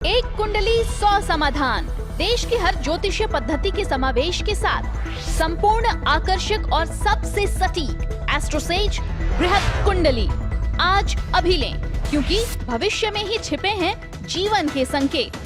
एक कुंडली 100 समाधान, देश की हर ज्योतिषीय पद्धति के समावेश के साथ संपूर्ण, आकर्षक और सबसे सटीक एस्ट्रोसेज बृहद कुंडली आज अभी लें, क्योंकि भविष्य में ही छिपे हैं जीवन के संकेत।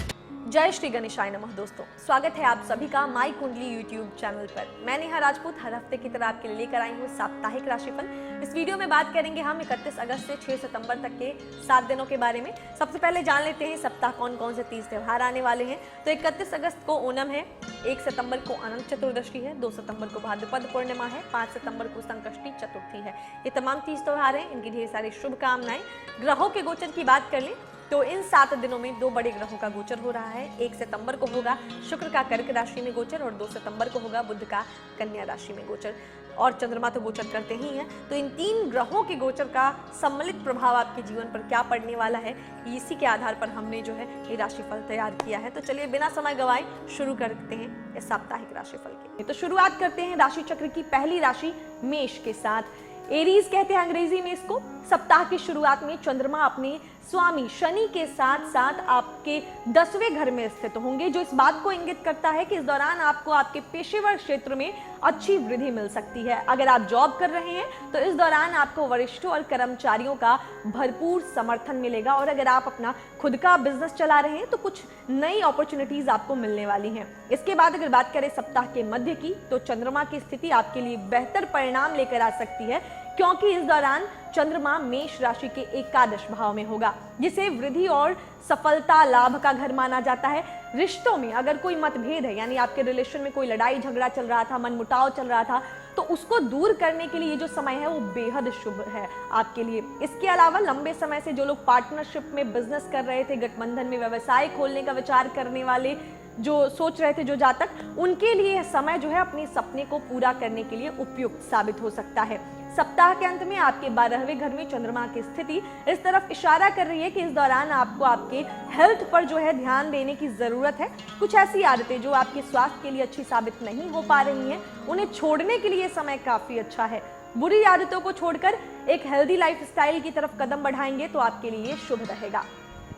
जय श्री गणेशाय नमः। दोस्तों, स्वागत है आप सभी का माई कुंडली यूट्यूब चैनल पर। मैं नेहा राजपूत हर हफ्ते की तरह आपके लिए लेकर आई हूँ साप्ताहिक राशिफल। इस वीडियो में बात करेंगे हम 31 अगस्त से 6 सितंबर तक के 7 दिनों के बारे में। सबसे पहले जान लेते हैं सप्ताह कौन कौन से 30 त्योहार आने वाले हैं। तो 31 अगस्त को ओणम है, 1 सितंबर को अनंत चतुर्दशी है, 2 सितंबर को भाद्रपद पूर्णिमा है, 5 सितंबर को संकष्टी चतुर्थी है। ये तमाम 30 त्योहार हैं, इनकी ढेर सारी शुभकामनाएं। ग्रहों के गोचर की बात कर लें तो इन 7 दिनों में 2 बड़े ग्रहों का गोचर हो रहा है। 1 सितंबर को होगा शुक्र का कर्क राशि में गोचर और 2 सितंबर को होगा बुध का कन्या राशि में गोचर, और चंद्रमा तो गोचर करते ही हैं। तो इन 3 ग्रहों के गोचर का सम्मिलित प्रभाव आपके जीवन पर क्या पड़ने वाला है, इसी के आधार पर हमने जो है ये राशिफल तैयार किया है। तो चलिए बिना समय गवाए शुरू करते हैं इस साप्ताहिक राशिफल के। तो शुरुआत करते हैं राशि चक्र की पहली राशि मेष के साथ। एरीज कहते हैं अंग्रेजी में इसको। सप्ताह की शुरुआत में चंद्रमा अपने स्वामी शनि के साथ साथ आपके 10वें घर में स्थित होंगे, जो इस बात को इंगित करता है कि इस दौरान आपको आपके पेशेवर क्षेत्र में अच्छी वृद्धि मिल सकती है। अगर आप जॉब कर रहे हैं तो इस दौरान आपको वरिष्ठों और कर्मचारियों का भरपूर समर्थन मिलेगा, और अगर आप अपना खुद का बिजनेस चला रहे हैं तो कुछ नई अपॉर्चुनिटीज आपको मिलने वाली हैं। इसके बाद अगर बात करें सप्ताह के मध्य की, तो चंद्रमा की स्थिति आपके लिए बेहतर परिणाम लेकर आ सकती है, क्योंकि इस दौरान चंद्रमा मेष राशि के एकादश भाव में होगा, जिसे वृद्धि और सफलता लाभ का घर माना जाता है। रिश्तों में अगर कोई मतभेद है, यानी आपके रिलेशन में कोई लड़ाई झगड़ा चल रहा था, मनमुटाव चल रहा था, तो उसको दूर करने के लिए ये जो समय है वो बेहद शुभ है आपके लिए। इसके अलावा लंबे समय से जो लोग पार्टनरशिप में बिजनेस कर रहे थे, गठबंधन में व्यवसाय खोलने का विचार करने वाले जो सोच रहे थे जो जातक, उनके लिए यह समय जो है अपने सपने को पूरा करने के लिए उपयुक्त साबित हो सकता है। सप्ताह के अंत में आपके 12वें घर में चंद्रमा की स्थिति इस तरफ इशारा कर रही है कि इस दौरान आपको आपके हेल्थ पर जो है ध्यान देने की जरूरत है। कुछ ऐसी आदतें जो आपके स्वास्थ्य के लिए अच्छी साबित नहीं हो पा रही हैं, उन्हें छोड़ने के लिए समय काफी अच्छा है। बुरी आदतों को छोड़कर एक हेल्दी लाइफस्टाइल की तरफ कदम बढ़ाएंगे तो आपके लिए शुभ रहेगा।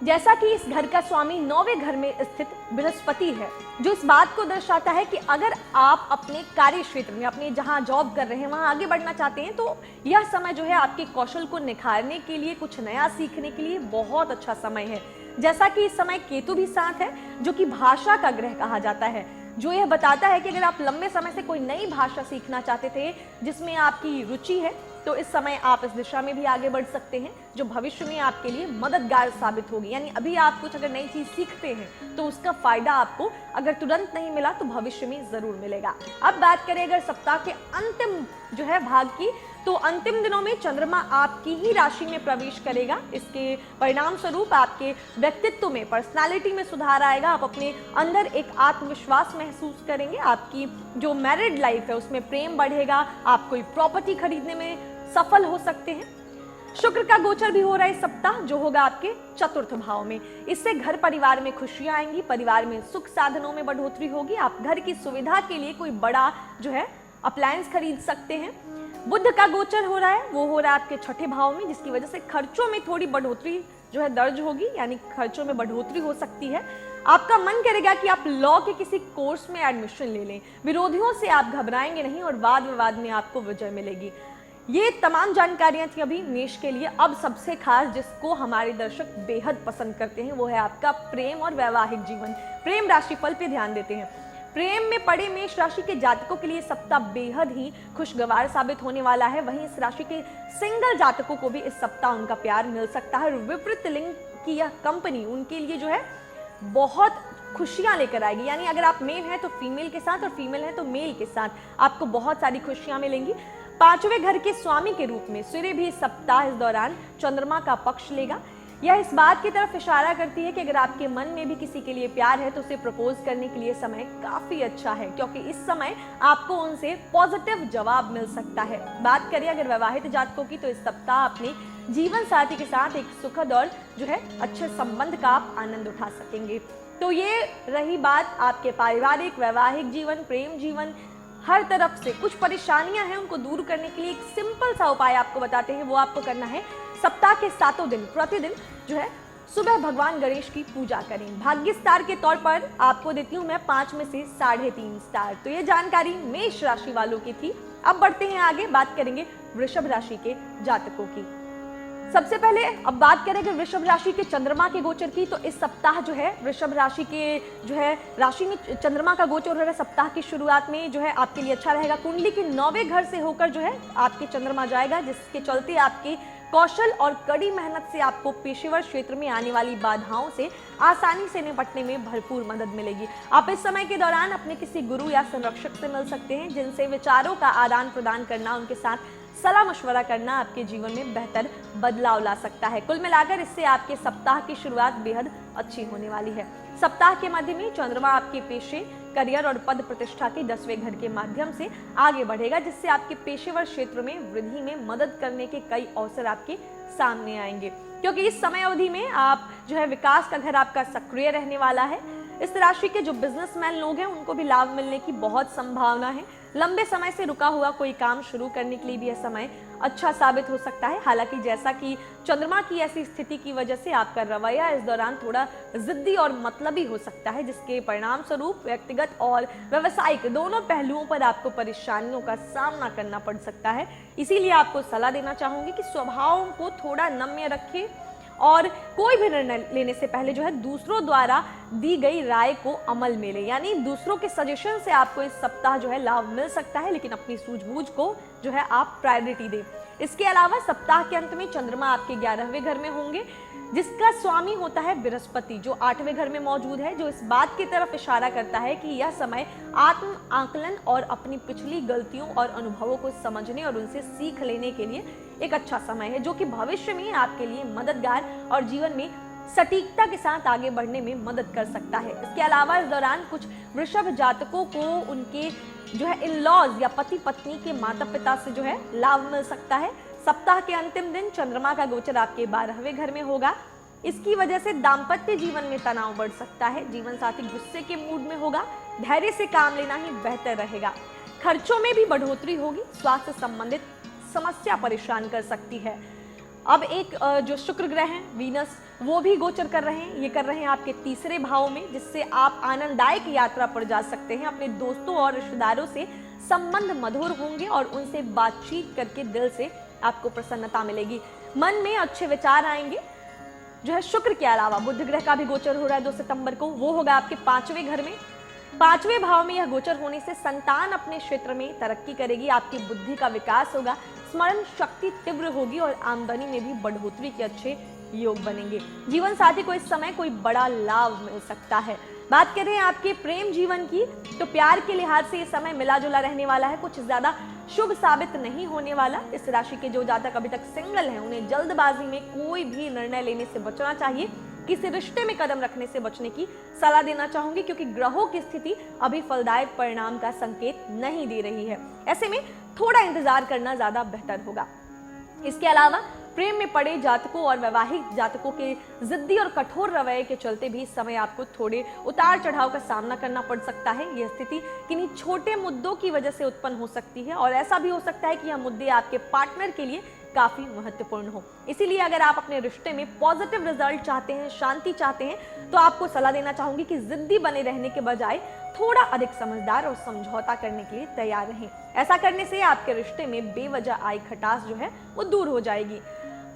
जैसा कि इस घर का स्वामी 9वें घर में स्थित बृहस्पति है, जो इस बात को दर्शाता है कि अगर आप अपने कार्य क्षेत्र में, अपने जहां जॉब कर रहे हैं वहां आगे बढ़ना चाहते हैं, तो यह समय जो है आपके कौशल को निखारने के लिए, कुछ नया सीखने के लिए बहुत अच्छा समय है। जैसा कि इस समय केतु भी साथ है, जो कि भाषा का ग्रह कहा जाता है, जो यह बताता है कि अगर आप लंबे समय से कोई नई भाषा सीखना चाहते थे जिसमें आपकी रुचि है, तो इस समय आप इस दिशा में भी आगे बढ़ सकते हैं, जो भविष्य में आपके लिए मददगार साबित होगी। यानी अभी आप कुछ अगर नई चीज सीखते हैं तो उसका फायदा आपको अगर तुरंत नहीं मिला तो भविष्य में जरूर मिलेगा। अब बात करें अगर सप्ताह के अंतिम जो है भाग की, तो अंतिम दिनों में चंद्रमा आपकी ही राशि में प्रवेश करेगा। इसके परिणाम स्वरूप आपके व्यक्तित्व में, पर्सनालिटी में सुधार आएगा। आप अपने अंदर एक आत्मविश्वास महसूस करेंगे। आपकी जो मैरिड लाइफ है उसमें प्रेम बढ़ेगा। आप कोई प्रॉपर्टी खरीदने में सफल हो सकते हैं। शुक्र का गोचर भी हो रहा है इस सप्ताह, जो होगा आपके 4th भाव में। इससे घर परिवार में खुशियां आएंगी, परिवार में सुख साधनों में बढ़ोतरी होगी। आप घर की सुविधा के लिए कोई बड़ा जो है अप्लायंस खरीद सकते हैं। बुध का गोचर हो रहा है, वो हो रहा है आपके 6ठे भाव में, जिसकी वजह से खर्चों में थोड़ी बढ़ोतरी जो है दर्ज होगी, यानी खर्चों में बढ़ोतरी हो सकती है। आपका मन करेगा कि आप लॉ के किसी कोर्स में एडमिशन ले लें। विरोधियों से आप घबराएंगे नहीं और वाद विवाद में आपको विजय मिलेगी। ये तमाम जानकारियां थी अभी मेष के लिए। अब सबसे खास जिसको हमारे दर्शक बेहद पसंद करते हैं वो है आपका प्रेम और वैवाहिक जीवन। प्रेम राशिफल पे ध्यान देते हैं। प्रेम में पड़े मेष राशि के जातकों के लिए सप्ताह बेहद ही खुशगवार साबित होने वाला है। वहीं इस राशि के सिंगल जातकों को भी इस सप्ताह उनका प्यार मिल सकता है। विपरीत लिंग की यह कंपनी उनके लिए जो है बहुत खुशियां लेकर आएगी। यानी अगर आप मेल हैं तो फीमेल के साथ, और फीमेल है तो मेल के साथ आपको बहुत सारी खुशियां मिलेंगी। 5वें घर के स्वामी के रूप में सूर्य भी इस सप्ताह इस दौरान चंद्रमा का पक्ष लेगा। यह इस बात की तरफ इशारा करती है कि अगर आपके मन में भी किसी के लिए प्यार है तो उसे प्रपोज करने के लिए समय काफी अच्छा है, क्योंकि इस समय आपको उनसे पॉजिटिव जवाब मिल सकता है। बात करें अगर वैवाहिक जातकों की, तो इस सप्ताह अपने जीवन साथी के साथ एक सुखद और जो है अच्छे संबंध का आप आनंद उठा सकेंगे। तो ये रही बात आपके पारिवारिक, वैवाहिक जीवन, प्रेम जीवन, हर तरफ से कुछ परेशानियां हैं उनको दूर करने के लिए एक सिंपल सा उपाय आपको बताते हैं। वो आपको करना है सप्ताह के 7 दिन प्रतिदिन जो है सुबह भगवान गणेश की पूजा करें। भाग्य स्टार के तौर पर आपको देती हूँ मैं 5 में से 3.5 स्टार। तो ये जानकारी मेष राशि वालों की थी। अब बढ़ते हैं आगे, बात करेंगे वृषभ राशि के जातकों की। सबसे पहले अब बात करेंगे वृषभ राशि के चंद्रमा के गोचर की। तो इस सप्ताह जो है वृषभ राशि के राशि में चंद्रमा का गोचर हो रहा है। सप्ताह की शुरुआत में जो है आपके लिए अच्छा रहेगा। कुंडली के 9वें घर से होकर जो है आपके चंद्रमा जाएगा, जिसके चलते आपके कौशल और कड़ी मेहनत से आपको पेशेवर क्षेत्र में आने वाली बाधाओं से आसानी से निपटने में भरपूर मदद मिलेगी। आप इस समय के दौरान अपने किसी गुरु या संरक्षक से मिल सकते हैं, जिनसे विचारों का आदान प्रदान करना, उनके साथ सलाह मशवरा करना आपके जीवन में बेहतर बदलाव ला सकता है। कुल मिलाकर इससे आपके सप्ताह की शुरुआत बेहद अच्छी होने वाली है। सप्ताह के मध्य में चंद्रमा आपके पेशे, करियर और पद प्रतिष्ठा के 10वें घर के माध्यम से आगे बढ़ेगा, जिससे आपके पेशेवर क्षेत्र में वृद्धि में मदद करने के कई अवसर आपके सामने आएंगे, क्योंकि इस समय अवधि में आप जो है विकास का घर आपका सक्रिय रहने वाला है। इस राशि के जो बिजनेसमैन लोग हैं उनको भी लाभ मिलने की बहुत संभावना है। लंबे समय से रुका हुआ कोई काम शुरू करने के लिए भी यह समय अच्छा साबित हो सकता है। हालांकि जैसा कि चंद्रमा की ऐसी स्थिति की वजह से आपका रवैया इस दौरान थोड़ा जिद्दी और मतलबी हो सकता है, जिसके परिणाम स्वरूप व्यक्तिगत और व्यावसायिक दोनों पहलुओं पर आपको परेशानियों का सामना करना पड़ सकता है। इसीलिए आपको सलाह देना चाहूंगी कि स्वभाव को थोड़ा नम्य रखें और कोई भी निर्णय लेने से पहले जो है दूसरों द्वारा दी गई राय को अमल में ले, यानी दूसरों के सजेशन से आपको इस सप्ताह जो है लाभ मिल सकता है, लेकिन अपनी सूझबूझ को जो है आप प्रायोरिटी दें। इसके अलावा सप्ताह के अंत में चंद्रमा आपके 11वें घर में होंगे, जिसका स्वामी होता है बृहस्पति, जो 8वें घर में मौजूद है, जो इस बात की तरफ इशारा करता है कि यह समय आत्म आकलन और अपनी पिछली गलतियों और अनुभवों को समझने और उनसे सीख लेने के लिए एक अच्छा समय है, जो कि भविष्य में आपके लिए मददगार और जीवन में सटीकता के साथ आगे बढ़ने में मदद कर सकता है। इसके अलावा इस दौरान कुछ वृषभ जातकों को उनके जो है इन-लॉज या पति पत्नी के माता पिता से जो है लाभ मिल सकता है। सप्ताह के अंतिम दिन चंद्रमा का गोचर आपके 12वें घर में होगा। इसकी वजह से दाम्पत्य जीवन में तनाव बढ़ सकता है। जीवन साथी गुस्से के मूड में होगा। धैर्य से काम लेना ही बेहतर रहेगा। खर्चों में भी बढ़ोतरी होगी। स्वास्थ्य संबंधित समस्या परेशान कर सकती है। अब एक जो शुक्र ग्रह हैं वीनस, वो भी गोचर कर रहे हैं। ये कर रहे हैं आपके 3रे भाव में, जिससे आप आनंददायक यात्रा पर जा सकते हैं। अपने दोस्तों और रिश्तेदारों से संबंध मधुर होंगे और उनसे बातचीत करके दिल से आपको प्रसन्नता मिलेगी। मन में अच्छे विचार आएंगे। जो है शुक्र के अलावा बुध ग्रह का भी गोचर हो रहा है 2 सितंबर को, वो होगा आपके 5वें घर में। 5वें भाव में यह गोचर होने से संतान अपने क्षेत्र में तरक्की करेगी। आपकी बुद्धि का विकास होगा, स्मरण शक्ति तीव्र होगी और आमदनी में भी बढ़ोतरी के अच्छे योग बनेंगे। जीवन साथी को इस समय कोई बड़ा लाभ मिल सकता है। बात करें आपके प्रेम जीवन की, तो प्यार के लिहाज से ये समय मिला जुला रहने वाला है, कुछ ज्यादा शुभ साबित नहीं होने वाला। इस राशि के जो जातक अभी तक सिंगल हैं, उन्हें जल्दबाजी में कोई भी निर्णय लेने से बचना चाहिए। किसी रिश्ते में कदम रखने से बचने की सलाह देना चाहूंगी, क्योंकि ग्रहों की स्थिति अभी फलदायक परिणाम का संकेत नहीं दे रही है। ऐसे में थोड़ा इंतजार करना ज्यादा बेहतर होगा। इसके अलावा प्रेम में पड़े जातकों और वैवाहिक जातकों के जिद्दी और कठोर रवैये के चलते भी इस समय आपको थोड़े उतार चढ़ाव का सामना करना पड़ सकता है। यह स्थिति किन्हीं छोटे मुद्दों की वजह से उत्पन्न हो सकती है और ऐसा भी हो सकता है कि यह मुद्दे आपके पार्टनर के लिए काफी महत्वपूर्ण हो। इसीलिए अगर आप अपने रिश्ते में पॉजिटिव रिजल्ट चाहते हैं, शांति चाहते हैं, तो आपको सलाह देना चाहूंगी कि जिद्दी बने रहने के बजाय थोड़ा अधिक समझदार और समझौता करने के लिए तैयार रहें। ऐसा करने से आपके रिश्ते में बेवजह आई खटास जो है वो दूर हो जाएगी।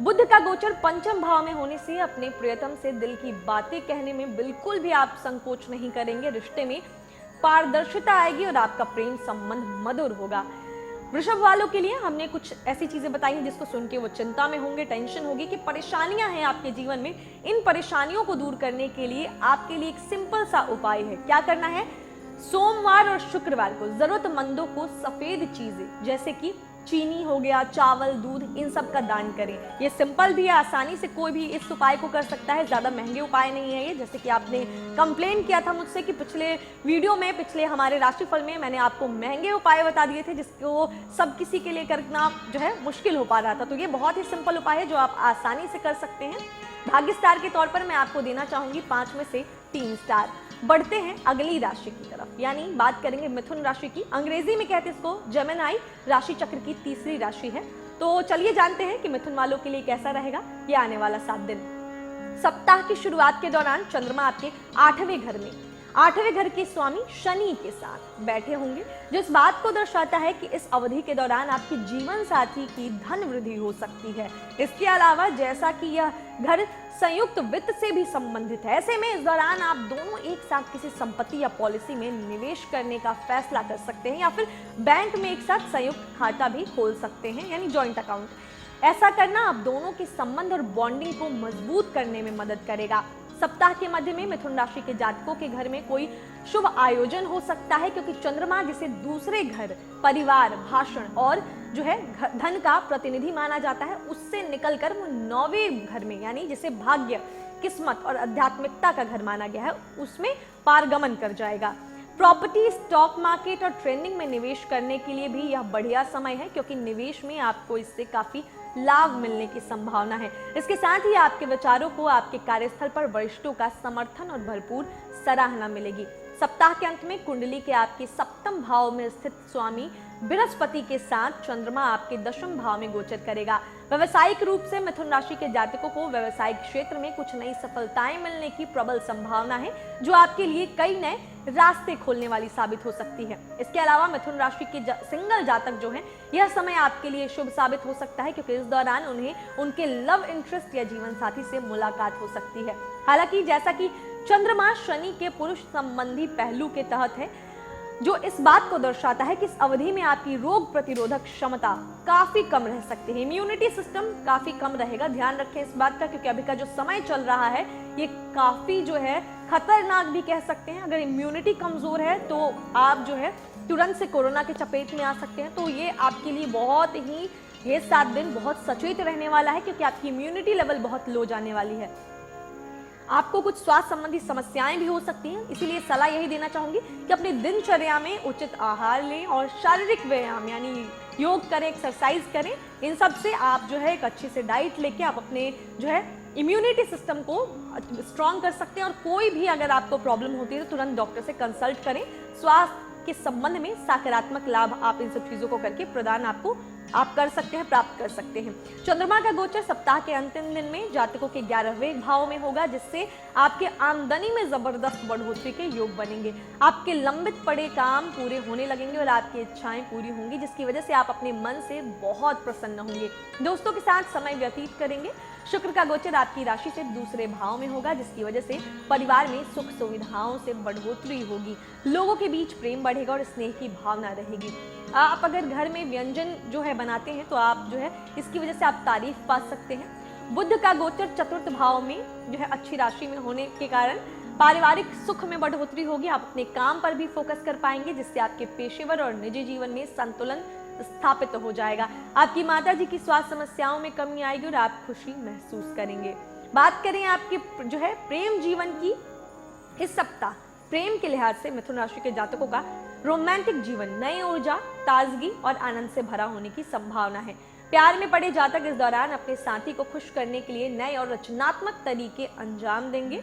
बुध का गोचर 5म भाव में होने से अपने प्रियतम से दिल की बातें कहने में बिल्कुल भी आप संकोच नहीं करेंगे। रिश्ते में पारदर्शिता आएगी और आपका प्रेम संबंध मधुर होगा। वृषभ वालों के लिए हमने कुछ ऐसी चीजें बताई हैं जिसको सुन के वो चिंता में होंगे, टेंशन होगी कि परेशानियां हैं आपके जीवन में। इन परेशानियों को दूर करने के लिए आपके लिए एक सिंपल सा उपाय है। क्या करना है? सोमवार और शुक्रवार को जरूरतमंदों को सफेद चीजें जैसे कि चीनी हो गया, चावल, दूध, इन सब का दान करें। ये सिंपल भी है, आसानी से कोई भी इस उपाय को कर सकता है। ज्यादा महंगे उपाय नहीं है ये। जैसे कि आपने कंप्लेन किया था मुझसे कि पिछले वीडियो में, पिछले हमारे राशिफल में मैंने आपको महंगे उपाय बता दिए थे जिसको सब किसी के लिए करना जो है मुश्किल हो पा रहा था। तो ये बहुत ही सिंपल उपाय है जो आप आसानी से कर सकते हैं। भाग्य स्टार के तौर पर मैं आपको देना चाहूंगी 5 में से 3 स्टार। बढ़ते हैं अगली राशि की तरफ, यानी बात करेंगे मिथुन राशि की। अंग्रेजी में कहते हैं इसको जेमिनी राशि चक्र की 3री राशि है। तो चलिए जानते हैं कि मिथुन वालों के लिए कैसा रहेगा ये आने वाला 7 दिन। सप्ताह की शुरुआत के दौरान चंद्रमा आपके 8वें घर में 8वें घर के स्वामी शनि के साथ बैठे होंगे, जो इस बात को दर्शाता है कि इस अवधि के दौरान आपके जीवन साथी की धन वृद्धि हो सकती है। इसके अलावा जैसा कि यह घर संयुक्त वित्त से भी संबंधित है, ऐसे में इस दौरान आप दोनों एक साथ किसी संपत्ति या पॉलिसी में निवेश करने का फैसला कर सकते हैं या फिर बैंक में एक साथ संयुक्त खाता भी खोल सकते हैं, यानी जॉइंट अकाउंट। ऐसा करना आप दोनों के संबंध और बॉन्डिंग को मजबूत करने में मदद करेगा। सप्ताह के मध्य में मिथुन राशि के जातकों के घर में कोई शुभ आयोजन हो सकता है, क्योंकि चंद्रमा जिसे दूसरे घर, परिवार, भाषण और जो है धन का प्रतिनिधि माना जाता है, उससे निकलकर वो 9वें घर में, यानी जिसे भाग्य, किस्मत और आध्यात्मिकता का घर माना गया है, उसमें पारगमन कर जाएगा। प्रॉपर्टी, स्टॉक मार्केट और ट्रेडिंग में निवेश करने के लिए भी यह बढ़िया समय है, क्योंकि निवेश में आपको इससे काफी लाभ मिलने की संभावना है। इसके साथ ही आपके विचारों को आपके कार्यस्थल पर वरिष्ठों का समर्थन और भरपूर सराहना मिलेगी। सप्ताह के अंत में कुंडली के आपके 7वें भाव में स्थित स्वामी बृहस्पति के साथ चंद्रमा आपके 10वें भाव में गोचर करेगा। व्यवसायिक रूप से मिथुन राशि के जातकों को व्यवसायिक क्षेत्र में कुछ नई सफलताएं मिलने की प्रबल संभावना है, जो आपके लिए कई नए रास्ते खोलने वाली साबित हो सकती है। इसके अलावा मिथुन राशि के सिंगल जातक जो हैं, यह समय आपके लिए शुभ साबित हो सकता है, क्योंकि इस दौरान उन्हें उनके लव इंटरेस्ट या जीवन साथी से मुलाकात हो सकती है। हालांकि जैसा कि चंद्रमा शनि के पुरुष संबंधी पहलू के तहत है, जो इस बात को दर्शाता है कि इस अवधि में आपकी रोग प्रतिरोधक क्षमता काफी कम रह सकती है, इम्यूनिटी सिस्टम काफी कम रहेगा। ध्यान रखें इस बात का, क्योंकि अभी का जो समय चल रहा है ये काफी जो है खतरनाक भी कह सकते हैं। अगर इम्यूनिटी कमजोर है तो आप जो है तुरंत से कोरोना के चपेट में आ सकते हैं। तो ये आपके लिए बहुत ही, ये 7 दिन बहुत सचेत रहने वाला है, क्योंकि आपकी इम्यूनिटी लेवल बहुत लो जाने वाली है। आपको कुछ स्वास्थ्य संबंधी समस्याएं भी हो सकती हैं, इसीलिए सलाह यही देना चाहूंगी कि अपनी दिनचर्या में उचित आहार लें और शारीरिक व्यायाम यानी योग करें, एक्सरसाइज करें। इन सब से आप जो है एक अच्छी से डाइट लेके आप अपने जो है इम्यूनिटी सिस्टम को स्ट्रॉन्ग कर सकते हैं। और कोई भी अगर आपको प्रॉब्लम होती है तो तुरंत डॉक्टर से कंसल्ट करें। स्वास्थ्य के संबंध में सकारात्मक लाभ आप इन सब चीजों को करके प्रदान आप कर सकते हैं, प्राप्त कर सकते हैं। चंद्रमा का गोचर सप्ताह के अंतिम दिन में जातकों के 11वें भाव में होगा, जिससे आपके आमदनी में जबरदस्त बढ़ोतरी के योग बनेंगे। आपके लंबित पड़े काम पूरे होने लगेंगे और आपकी इच्छाएं पूरी होंगी, जिसकी वजह से आप अपने मन से बहुत प्रसन्न होंगे। दोस्तों के साथ समय व्यतीत करेंगे। शुक्र का गोचर आपकी राशि से दूसरे भाव में होगा, जिसकी वजह से परिवार में सुख सुविधाओं से बढ़ोतरी होगी। लोगों के बीच प्रेम बढ़ेगा और स्नेह की भावना रहेगी। आप अगर घर में व्यंजन जो है बनाते हैं तो आप जो है इसकी वजह से आप तारीफ पा सकते हैं। बुध का गोचर चतुर्थ भाव में जो है अच्छी राशि में होने के कारण पारिवारिक सुख में बढ़ोतरी होगी। आप अपने काम पर भी फोकस कर पाएंगे, जिससे आपके पेशेवर और निजी जीवन में संतुलन स्थापित हो जाएगा। आपकी माता जी की स्वास्थ्य समस्याओं में कमी आएगी और आप खुशी महसूस करेंगे। बात करें आपके जो है प्रेम जीवन की, इस सप्ताह प्रेम के लिहाज से मिथुन राशि के जातकों का रोमांटिक जीवन नई ऊर्जा, ताजगी और आनंद से भरा होने की संभावना है। प्यार में पड़े जातक इस दौरान अपने साथी को खुश करने के लिए नए और रचनात्मक तरीके अंजाम देंगे,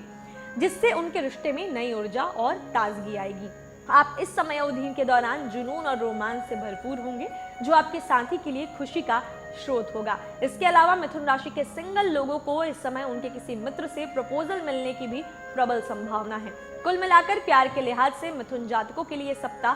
जिससे उनके रिश्ते में नई ऊर्जा और ताजगी आएगी। आप इस समय अवधि के दौरान जुनून और रोमांच से भरपूर होंगे, जो आपके साथी के लिए खुशी का स्रोत होगा। इसके अलावा मिथुन राशि के सिंगल लोगों को इस समय उनके किसी मित्र से प्रपोजल मिलने की भी प्रबल संभावना है। कुल मिलाकर प्यार के लिहाज से मिथुन जातकों के लिए सप्ताह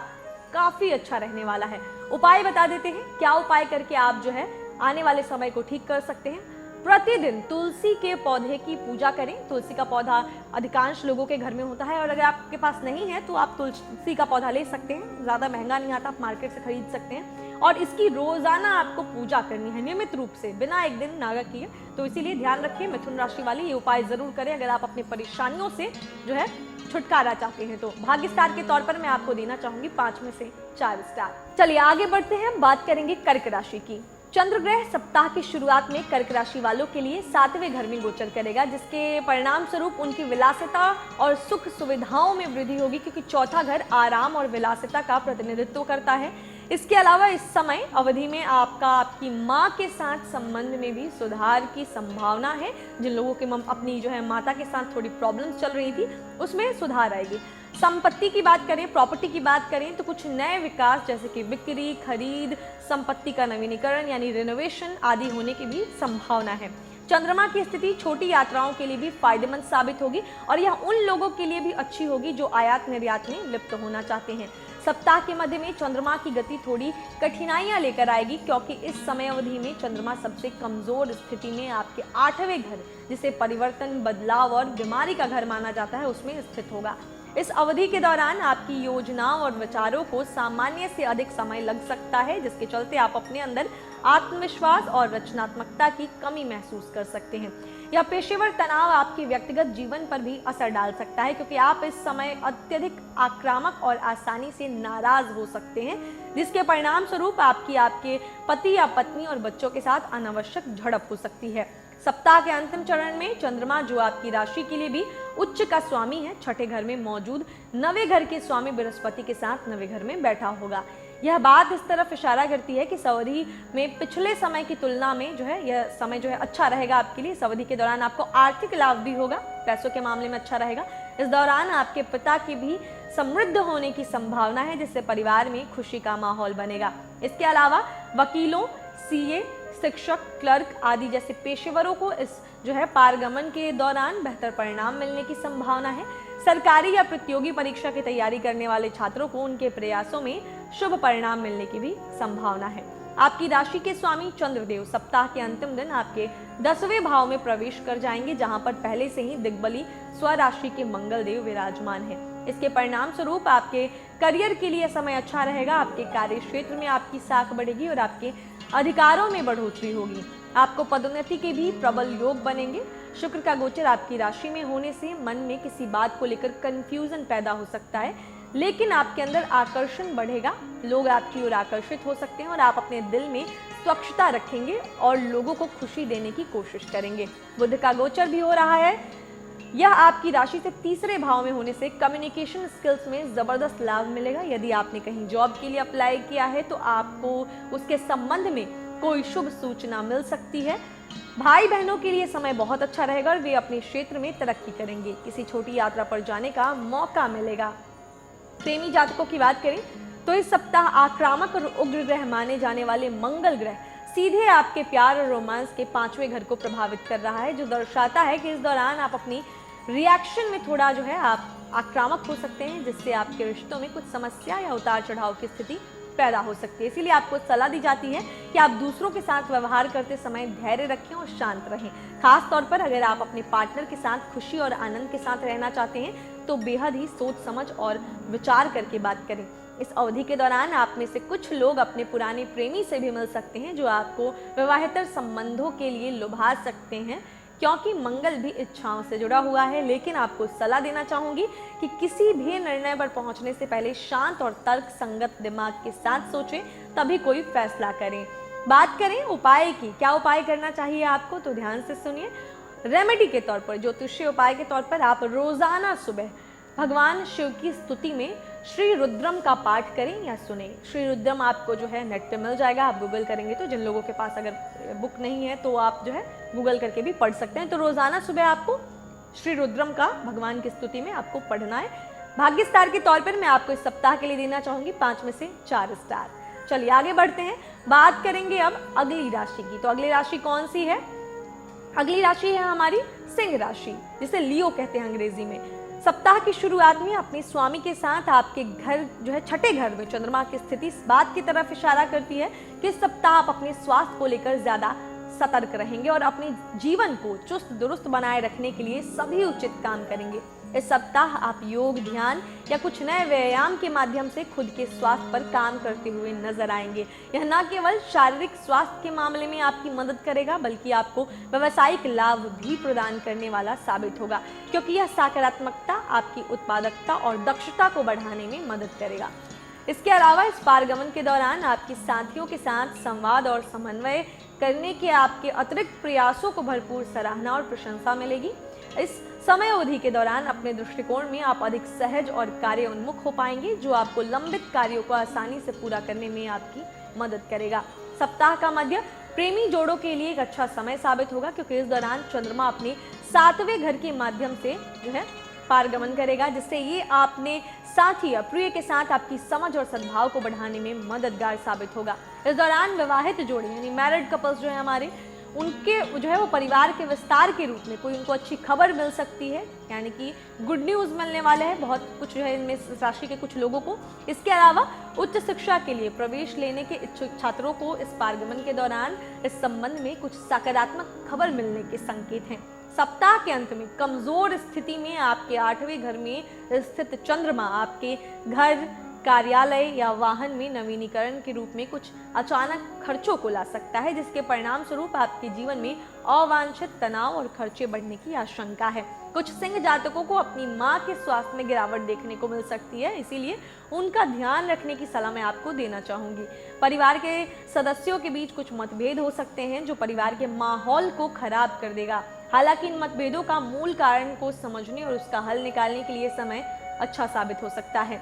काफी अच्छा रहने वाला है। उपाय बता देते हैं, क्या उपाय करके आप जो है आने वाले समय को ठीक कर सकते हैं। प्रतिदिन तुलसी के पौधे की पूजा करें। तुलसी का पौधा अधिकांश लोगों के घर में होता है, और अगर आपके पास नहीं है तो आप तुलसी का पौधा ले सकते हैं, ज्यादा महंगा नहीं आता, आप मार्केट से खरीद सकते हैं। और इसकी रोजाना आपको पूजा करनी है नियमित रूप से, बिना एक दिन नागा किए। तो इसीलिए ध्यान रखिए, मिथुन राशि वाले ये उपाय जरूर करें अगर आप अपनी परेशानियों से जो है छुटकारा चाहते हैं। तो भाग्य स्टार के तौर पर मैं आपको देना चाहूंगी 5 में से 4 स्टार। चलिए आगे बढ़ते हैं, बात करेंगे कर्क राशि की। चंद्र ग्रह सप्ताह की शुरुआत में कर्क राशि वालों के लिए 7वें घर में गोचर करेगा, जिसके परिणाम स्वरूप उनकी विलासिता और सुख सुविधाओं में वृद्धि होगी, क्योंकि चौथा घर आराम और विलासिता का प्रतिनिधित्व करता है। इसके अलावा इस समय अवधि में आपकी माँ के साथ संबंध में भी सुधार की संभावना है। जिन लोगों के अपनी जो है माता के साथ थोड़ी प्रॉब्लम्स चल रही थी, उसमें सुधार आएगी। संपत्ति की बात करें, प्रॉपर्टी की बात करें तो कुछ नए विकास जैसे कि बिक्री, खरीद, संपत्ति का नवीनीकरण यानी रिनोवेशन आदि होने की भी संभावना है। चंद्रमा की स्थिति छोटी यात्राओं के लिए भी फायदेमंद साबित होगी और यह उन लोगों के लिए भी अच्छी होगी जो आयात निर्यात में लिप्त होना चाहते हैं। सप्ताह के मध्य में चंद्रमा की गति थोड़ी कठिनाइयां लेकर आएगी, क्योंकि इस समय अवधि में चंद्रमा सबसे कमजोर स्थिति में आपके 8वें घर, जिसे परिवर्तन, बदलाव और बीमारी का घर माना जाता है, उसमें स्थित होगा। इस अवधि के दौरान आपकी योजनाओं और विचारों को सामान्य से अधिक समय लग सकता है, जिसके चलते आप अपने अंदर आत्मविश्वास और रचनात्मकता की कमी महसूस कर सकते हैं। यह पेशेवर तनाव आपके व्यक्तिगत जीवन पर भी असर डाल सकता है, क्योंकि आप इस समय अत्यधिक आक्रामक और आसानी से नाराज हो सकते हैं, जिसके परिणाम स्वरूप आपके पति या पत्नी और बच्चों के साथ अनावश्यक झड़प हो सकती है। सप्ताह के अंतिम चरण में चंद्रमा, जो आपकी राशि के लिए भी उच्च का स्वामी है, छठे घर में मौजूद 9वें घर के स्वामी बृहस्पति के साथ 9वें घर में बैठा होगा। यह बात इस तरफ इशारा करती है कि इस अवधि में पिछले समय की तुलना में यह समय अच्छा रहेगा आपके लिए। इस अवधि के दौरान आपको आर्थिक लाभ भी होगा, पैसों के मामले में अच्छा रहेगा। इस दौरान आपके पिता की भी समृद्ध होने की संभावना है, जिससे परिवार में खुशी का माहौल बनेगा। इसके अलावा वकीलों, सीए, शिक्षक, क्लर्क आदि जैसे पेशेवरों को इस पारगमन के दौरान बेहतर परिणाम मिलने की संभावना है। सरकारी या प्रतियोगी परीक्षा की तैयारी करने वाले छात्रों को उनके प्रयासों में शुभ परिणाम मिलने की भी संभावना है। आपकी राशि के स्वामी चंद्रदेव सप्ताह के अंतिम दिन आपके 10वें भाव में प्रवेश कर जाएंगे, जहां पर पहले से ही दिग्बली स्वराशि के मंगल देव विराजमान है। इसके परिणाम स्वरूप आपके करियर के लिए समय अच्छा रहेगा। आपके कार्य क्षेत्र में आपकी साख बढ़ेगी और आपके अधिकारों में बढ़ोतरी होगी। आपको पदोन्नति के भी प्रबल योग बनेंगे। शुक्र का गोचर आपकी राशि में होने से मन में किसी बात को लेकर कंफ्यूजन पैदा हो सकता है, लेकिन आपके अंदर आकर्षण बढ़ेगा। लोग आपकी ओर आकर्षित हो सकते हैं और आप अपने दिल में स्वच्छता रखेंगे और लोगों को खुशी देने की कोशिश करेंगे। बुध का गोचर भी हो रहा है। यह आपकी राशि से 3रे भाव में होने से कम्युनिकेशन स्किल्स में जबरदस्त लाभ मिलेगा। यदि आपने कहीं जॉब के लिए अप्लाई किया है तो आपको उसके संबंध में कोई शुभ सूचना मिल सकती है। भाई बहनों के लिए समय बहुत अच्छा रहेगा और वे अपने क्षेत्र में तरक्की करेंगे। किसी छोटी यात्रा पर जाने का मौका मिलेगा। प्रेमी जातकों की बात करें तो इस सप्ताह आक्रामक और उग्र ग्रह माने जाने वाले मंगल ग्रह सीधे आपके प्यार और रोमांस के 5वें घर को प्रभावित कर रहा है, जो दर्शाता है कि इस दौरान आप अपनी रिएक्शन में थोड़ा आप आक्रामक हो सकते हैं, जिससे आपके रिश्तों में कुछ समस्या या उतार चढ़ाव की स्थिति पैदा हो सकती है। इसीलिए आपको सलाह दी जाती है कि आप दूसरों के साथ व्यवहार करते समय धैर्य रखें और शांत रहें। खास तौर पर अगर आप अपने पार्टनर के साथ खुशी और आनंद के साथ रहना चाहते हैं तो बेहद ही सोच समझ और विचार करके बात करें। इस अवधि के दौरान आप में से कुछ लोग अपने पुराने प्रेमी से भी मिल सकते हैं, जो आपको विवाहेतर संबंधों के लिए लुभा सकते हैं, क्योंकि मंगल भी इच्छाओं से जुड़ा हुआ है। लेकिन आपको सलाह देना चाहूंगी कि किसी भी निर्णय पर पहुंचने से पहले शांत और तर्क संगत दिमाग के साथ सोचें, तभी कोई फैसला करें। बात करें उपाय की, क्या उपाय करना चाहिए आपको, तो ध्यान से सुनिए। रेमेडी के तौर पर, ज्योतिषीय उपाय के तौर पर आप रोजाना सुबह भगवान शिव की स्तुति में श्री रुद्रम का पाठ करें या सुने। श्री रुद्रम आपको नेट पे मिल जाएगा, आप गूगल करेंगे तो। जिन लोगों के पास अगर बुक नहीं है तो आप गूगल करके भी पढ़ सकते हैं। तो रोजाना सुबह आपको श्री रुद्रम का भगवान की स्तुति में आपको पढ़ना है। भाग्य स्टार के तौर पर मैं आपको इस सप्ताह के लिए देना चाहूंगी 5 में से 4 स्टार। चलिए आगे बढ़ते हैं, बात करेंगे अब अगली राशि की। तो अगली राशि कौन सी है? अगली राशि है हमारी सिंह राशि, जिसे लियो कहते हैं अंग्रेजी में। सप्ताह की शुरुआत में अपने स्वामी के साथ आपके घर छठे घर में चंद्रमा की स्थिति इस बात की तरफ इशारा करती है कि इस सप्ताह आप अपने स्वास्थ्य को लेकर ज्यादा सतर्क रहेंगे और अपने जीवन को चुस्त दुरुस्त बनाए रखने के लिए सभी उचित काम करेंगे। इस सप्ताह आप योग, ध्यान या कुछ नए व्यायाम के माध्यम से खुद के स्वास्थ्य पर काम करते हुए नजर आएंगे। यह न केवल शारीरिक स्वास्थ्य के मामले में आपकी मदद करेगा, बल्कि आपको व्यावसायिक लाभ भी प्रदान करने वाला साबित होगा, क्योंकि यह सकारात्मकता आपकी उत्पादकता और दक्षता को बढ़ाने में मदद करेगा। इसके अलावा इस पारगमन के दौरान आपके साथियों के साथ संवाद और समन्वय करने के आपके अतिरिक्त प्रयासों को भरपूर सराहना और प्रशंसा मिलेगी। इस समय अवधि के दौरान अपने दृष्टिकोण में आप अधिक सहज और कार्य उन्मुख हो पाएंगे, जो आपको लंबित कार्यों को आसानी से पूरा करने में आपकी मदद करेगा। सप्ताह का मध्य प्रेमी जोड़ों के लिए एक अच्छा समय साबित होगा, क्योंकि इस दौरान चंद्रमा अपने 7वें घर के माध्यम से पारगमन करेगा, जिससे ये आपने साथी या प्रिय के साथ आपकी समझ और सद्भाव को बढ़ाने में मददगार साबित होगा। इस दौरान विवाहित जोड़े यानी मैरिड कपल्स हमारे, उनके जो है वो परिवार के विस्तार के रूप में कोई उनको अच्छी खबर मिल सकती है, यानी कि गुड न्यूज़ मिलने वाले हैं बहुत कुछ जो है इनमें इस राशि के कुछ लोगों को। इसके अलावा उच्च शिक्षा के लिए प्रवेश लेने के इच्छुक छात्रों को इस पारगमन के दौरान इस संबंध में कुछ सकारात्मक खबर मिलने के संकेत हैं। सप्ताह के अंत में कमजोर स्थिति में आपके 8वें घर में स्थित चंद्रमा आपके घर, कार्यालय या वाहन में नवीनीकरण के रूप में कुछ अचानक खर्चों को ला सकता है, जिसके परिणाम स्वरूप आपके जीवन में अवांछित तनाव और खर्चे बढ़ने की आशंका है। कुछ सिंह जातकों को अपनी मां के स्वास्थ्य में गिरावट देखने को मिल सकती है, इसीलिए उनका ध्यान रखने की सलाह मैं आपको देना चाहूंगी। परिवार के सदस्यों के बीच कुछ मतभेद हो सकते हैं जो परिवार के माहौल को खराब कर देगा। हालांकि इन मतभेदों का मूल कारण को समझने और उसका हल निकालने के लिए समय अच्छा साबित हो सकता है।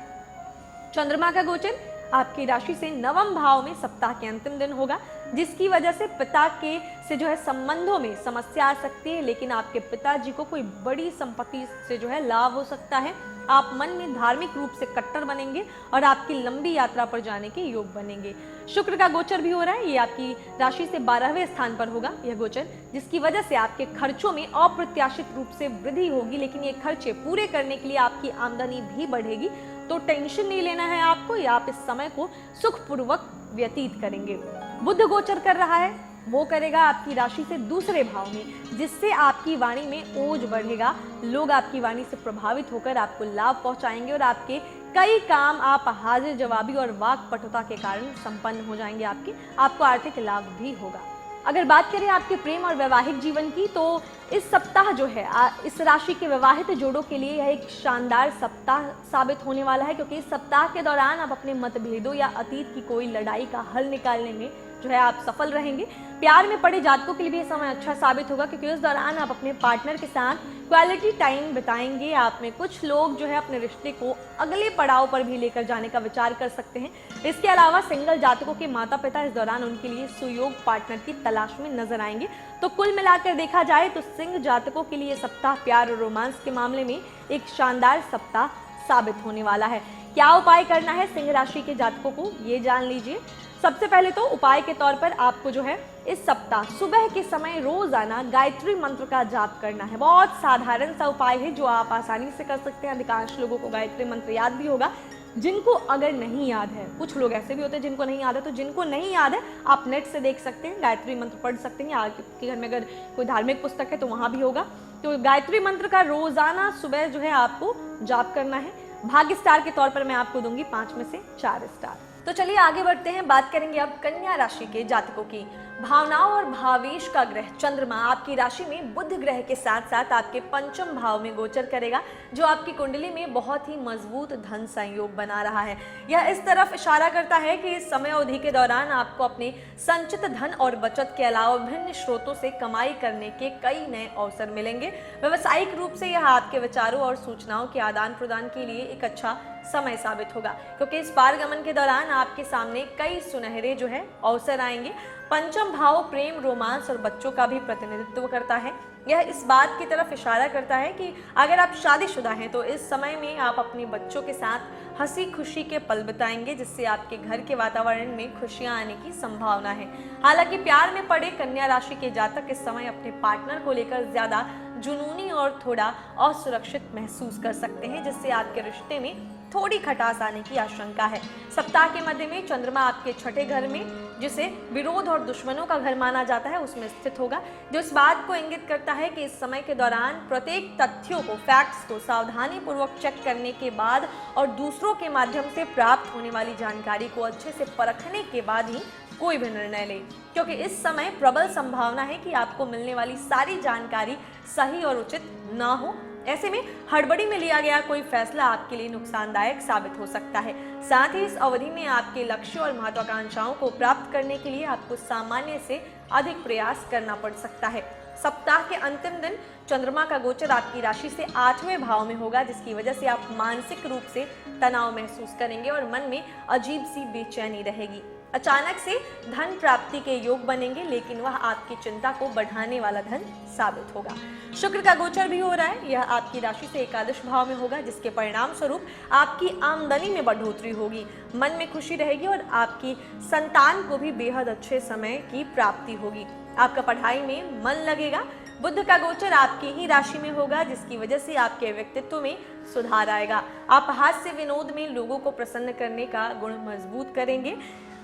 चंद्रमा का गोचर आपकी राशि से 9वें भाव में सप्ताह के अंतिम दिन होगा, जिसकी वजह से पिता के से जो है संबंधों में समस्या आ सकती है, लेकिन आपके पिताजी को कोई बड़ी संपत्ति से जो है लाभ हो सकता है। आप मन में धार्मिक रूप से कट्टर बनेंगे और आपकी लंबी यात्रा पर जाने के योग बनेंगे। शुक्र का गोचर भी हो रहा है, ये आपकी राशि से 12वें स्थान पर होगा यह गोचर, जिसकी वजह से आपके खर्चों में अप्रत्याशित रूप से वृद्धि होगी, लेकिन ये खर्चे पूरे करने के लिए आपकी आमदनी भी बढ़ेगी, तो टेंशन नहीं लेना है आपको, या आप इस समय को सुखपूर्वक व्यतीत करेंगे। बुध गोचर कर रहा है, वो करेगा आपकी राशि से 2रे भाव में, जिससे आपकी वाणी में ओज बढ़ेगा। लोग आपकी वाणी से प्रभावित होकर आपको लाभ पहुंचाएंगे और आपके कई काम आप हाजिर जवाबी और वाक पटुता के कारण संपन्न हो जाएंगे। आपको आर्थिक लाभ भी होगा। अगर बात करें आपके प्रेम और वैवाहिक जीवन की, तो इस सप्ताह जो है इस राशि के विवाहित जोड़ों के लिए यह एक शानदार सप्ताह साबित होने वाला है, क्योंकि इस सप्ताह के दौरान आप अपने मतभेदों या अतीत की कोई लड़ाई का हल निकालने में जो है आप सफल रहेंगे। प्यार में पड़े जातकों के लिए भी यह समय अच्छा साबित होगा, क्योंकि उस दौरान आप अपने पार्टनर के साथ क्वालिटी टाइम बिताएंगे। आप में कुछ लोग जो है अपने रिश्ते को अगले पड़ाव पर भी लेकर जाने का विचार कर सकते हैं। इसके अलावा सिंगल जातकों के माता पिता इस दौरान उनके लिए सुयोग पार्टनर की तलाश में नजर आएंगे। तो कुल मिलाकर देखा जाए तो सिंह जातकों के लिए सप्ताह प्यार और रोमांस के मामले में एक शानदार सप्ताह साबित होने वाला है। क्या उपाय करना है सिंह राशि के जातकों को, ये जान लीजिए। सबसे पहले तो उपाय के तौर पर आपको जो है इस सप्ताह सुबह के समय रोजाना गायत्री मंत्र का जाप करना है। बहुत साधारण सा उपाय है जो आप आसानी से कर सकते हैं। अधिकांश लोगों को गायत्री मंत्र याद भी होगा। जिनको अगर नहीं याद है, कुछ लोग ऐसे भी होते हैं जिनको नहीं याद है, तो जिनको नहीं याद है आप नेट से देख सकते हैं, गायत्री मंत्र पढ़ सकते हैं। आपके घर में अगर कोई धार्मिक पुस्तक है तो वहां भी होगा। तो गायत्री मंत्र का रोजाना सुबह जो है आपको जाप करना है। भाग्य स्टार के तौर पर मैं आपको दूंगी 5 में से 4 स्टार। तो चलिए आगे बढ़ते हैं, बात करेंगे अब कन्या राशि के जातकों की। भावनाओं और भावेश का ग्रह चंद्रमा आपकी राशि में बुध ग्रह के साथ साथ आपके 5वें भाव में गोचर करेगा, जो आपकी कुंडली में बहुत ही मजबूत धन संयोग बना रहा है। यह इस तरफ इशारा करता है कि इस समय अवधि के दौरान आपको अपने संचित धन और बचत के अलावा विभिन्न स्रोतों से कमाई करने के कई नए अवसर मिलेंगे। व्यावसायिक रूप से यह आपके विचारों और सूचनाओं के आदान प्रदान के लिए एक अच्छा समय साबित होगा, क्योंकि इस पारगमन के दौरान आपके सामने कई सुनहरे जो है अवसर आएंगे। 5वां भाव प्रेम, रोमांस और बच्चों का भी प्रतिनिधित्व करता है। यह इस बात की तरफ इशारा करता है कि अगर आप शादीशुदा हैं तो इस समय में आप अपने बच्चों के साथ हंसी खुशी के पल बिताएंगे, जिससे आपके घर के वातावरण में खुशियां आने की संभावना है। हालांकि प्यार में पड़े कन्या राशि के जातक इस समय अपने पार्टनर को लेकर ज्यादा जुनूनी और थोड़ा असुरक्षित महसूस कर सकते हैं, जिससे आपके रिश्ते में थोड़ी खटास आने की आशंका है। सप्ताह के मध्य में चंद्रमा आपके 6ठे घर में, जिसे विरोध और दुश्मनों का घर माना जाता है, उसमें स्थित होगा, जो इस बात को इंगित करता है कि इस समय के दौरान प्रत्येक तथ्यों को, फैक्ट्स को सावधानी पूर्वक चेक करने के बाद और दूसरों के माध्यम से प्राप्त होने वाली जानकारी को अच्छे से परखने के बाद ही कोई भी निर्णय ले, क्योंकि इस समय प्रबल संभावना है कि आपको मिलने वाली सारी जानकारी सही और उचित ना हो। ऐसे में हड़बड़ी में लिया गया कोई फैसला आपके लिए नुकसानदायक साबित हो सकता है। साथ ही इस अवधि में आपके लक्ष्यों और महत्वाकांक्षाओं को प्राप्त करने के लिए आपको सामान्य से अधिक प्रयास करना पड़ सकता है। सप्ताह के अंतिम दिन चंद्रमा का गोचर आपकी राशि से 8वें भाव में होगा, जिसकी वजह से आप मानसिक रूप से तनाव महसूस करेंगे और मन में अजीब सी बेचैनी रहेगी। अचानक से धन प्राप्ति के योग बनेंगे, लेकिन वह आपकी चिंता को बढ़ाने वाला धन साबित होगा। शुक्र का गोचर भी हो रहा है, यह आपकी राशि से एकादश भाव में होगा, जिसके परिणाम स्वरूप आपकी आमदनी में बढ़ोतरी होगी, मन में खुशी रहेगी और आपकी संतान को भी बेहद अच्छे समय की प्राप्ति होगी। आपका पढ़ाई में मन लगेगा। बुध का गोचर आपकी ही राशि में होगा, जिसकी वजह से आपके व्यक्तित्व में सुधार आएगा। आप हास्य विनोद में लोगों को प्रसन्न करने का गुण मजबूत करेंगे।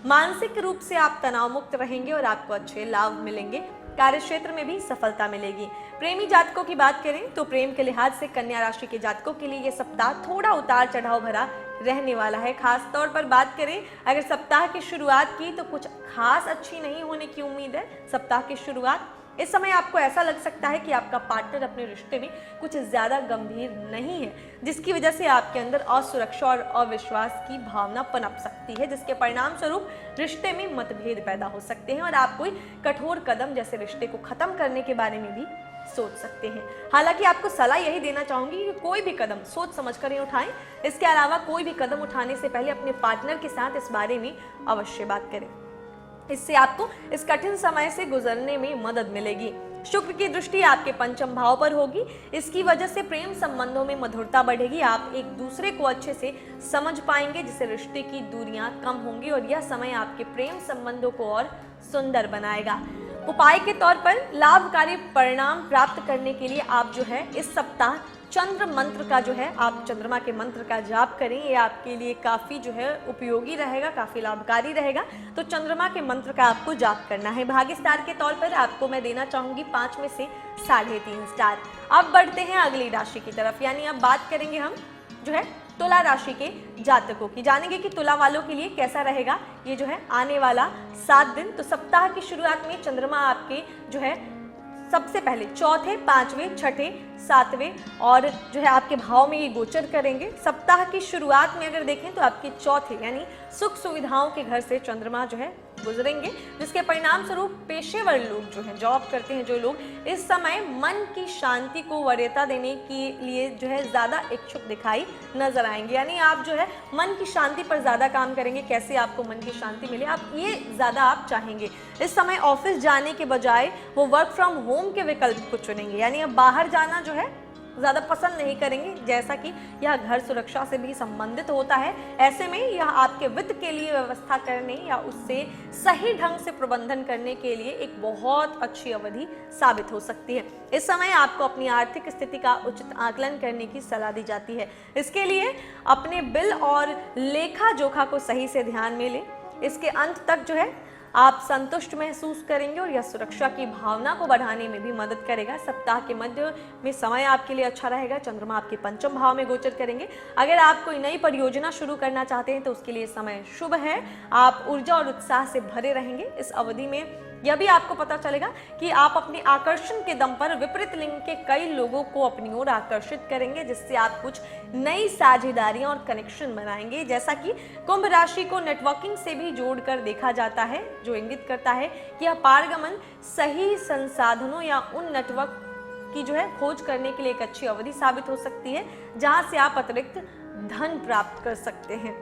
मानसिक रूप से आप तनाव मुक्त रहेंगे और आपको अच्छे लाभ मिलेंगे। कार्य क्षेत्र में भी सफलता मिलेगी। प्रेमी जातकों की बात करें तो प्रेम के लिहाज से कन्या राशि के जातकों के लिए ये सप्ताह थोड़ा उतार चढ़ाव भरा रहने वाला है। खास तौर पर बात करें अगर सप्ताह की शुरुआत की तो कुछ खास अच्छी नहीं होने की उम्मीद है। सप्ताह की शुरुआत इस समय आपको ऐसा लग सकता है कि आपका पार्टनर अपने रिश्ते में कुछ ज्यादा गंभीर नहीं है, जिसकी वजह से आपके अंदर असुरक्षा और अविश्वास की भावना पनप सकती है, जिसके परिणाम स्वरूप रिश्ते में मतभेद पैदा हो सकते हैं और आप कोई कठोर कदम जैसे रिश्ते को खत्म करने के बारे में भी सोच सकते हैं। हालांकि आपको सलाह यही देना चाहूंगी कि कोई भी कदम सोच समझकर ही उठाएं। इसके अलावा कोई भी कदम उठाने से पहले अपने पार्टनर के साथ इस बारे में अवश्य बात करें। इससे आपको इस कठिन समय से गुजरने में मदद मिलेगी। शुक्र की दृष्टि आपके पंचम भाव पर होगी। इसकी वजह से प्रेम संबंधों में मधुरता बढ़ेगी। आप एक दूसरे को अच्छे से समझ पाएंगे, जिससे रिश्ते की दूरियां कम होंगी और यह समय आपके प्रेम संबंधों को और सुंदर बनाएगा। उपाय के तौर पर लाभकारी परिणाम प्राप्त करने के लिए आप जो है इस सप्ताह चंद्र मंत्र का जो है आप चंद्रमा के मंत्र का जाप करें। ये आपके लिए काफ़ी जो है उपयोगी रहेगा, काफ़ी लाभकारी रहेगा। तो चंद्रमा के मंत्र का आपको जाप करना है। भाग्य स्टार के तौर पर आपको मैं देना चाहूँगी 5 में से 3.5 स्टार। अब बढ़ते हैं अगली राशि की तरफ, यानी अब बात करेंगे हम जो है तुला राशि के जातकों की। जानेंगे कि तुला वालों के लिए कैसा रहेगा ये जो है आने वाला 7 दिन। तो सप्ताह की शुरुआत में चंद्रमा आपके जो है सबसे पहले चौथे, 5वें, 6ठे, 7वें और जो है आपके भाव में ये गोचर करेंगे। सप्ताह की शुरुआत में अगर देखें तो आपके चौथे यानी सुख सुविधाओं के घर से चंद्रमा जो है गुजरेंगे, जिसके परिणाम स्वरूप पेशेवर लोग जो है जॉब करते हैं जो लोग, इस समय मन की शांति को वरीयता देने के लिए जो है ज़्यादा इच्छुक दिखाई नजर आएंगे। यानी आप जो है मन की शांति पर ज़्यादा काम करेंगे। कैसे आपको मन की शांति मिले, आप ये ज़्यादा आप चाहेंगे। इस समय ऑफिस जाने के बजाय वो वर्क फ्रॉम होम के विकल्प को चुनेंगे, यानी अब बाहर जाना जो है ज़्यादा पसंद नहीं करेंगे, जैसा कि यह घर सुरक्षा से भी संबंधित होता है। ऐसे में यह आपके वित्त के लिए व्यवस्था करने या उससे सही ढंग से प्रबंधन करने के लिए एक बहुत अच्छी अवधि साबित हो सकती है। इस समय आपको अपनी आर्थिक स्थिति का उचित आकलन करने की सलाह दी जाती है। इसके लिए अपने बिल और लेखा जोखा को सही से ध्यान में लें। इसके अंत तक जो है आप संतुष्ट महसूस करेंगे और यह सुरक्षा की भावना को बढ़ाने में भी मदद करेगा। सप्ताह के मध्य में समय आपके लिए अच्छा रहेगा। चंद्रमा आपके पंचम भाव में गोचर करेंगे। अगर आप कोई नई परियोजना शुरू करना चाहते हैं तो उसके लिए समय शुभ है। आप ऊर्जा और उत्साह से भरे रहेंगे। इस अवधि में यह भी आपको पता चलेगा कि आप अपने आकर्षण के दम पर विपरीत लिंग के कई लोगों को अपनी ओर आकर्षित करेंगे, जिससे आप कुछ नई साझेदारियां और कनेक्शन बनाएंगे। जैसा कि कुंभ राशि को नेटवर्किंग से भी जोड़कर देखा जाता है, जो इंगित करता है कि यह पारगमन सही संसाधनों या उन नेटवर्क की जो है खोज करने के लिए एक अच्छी अवधि साबित हो सकती है, जहां से आप अतिरिक्त धन प्राप्त कर सकते हैं।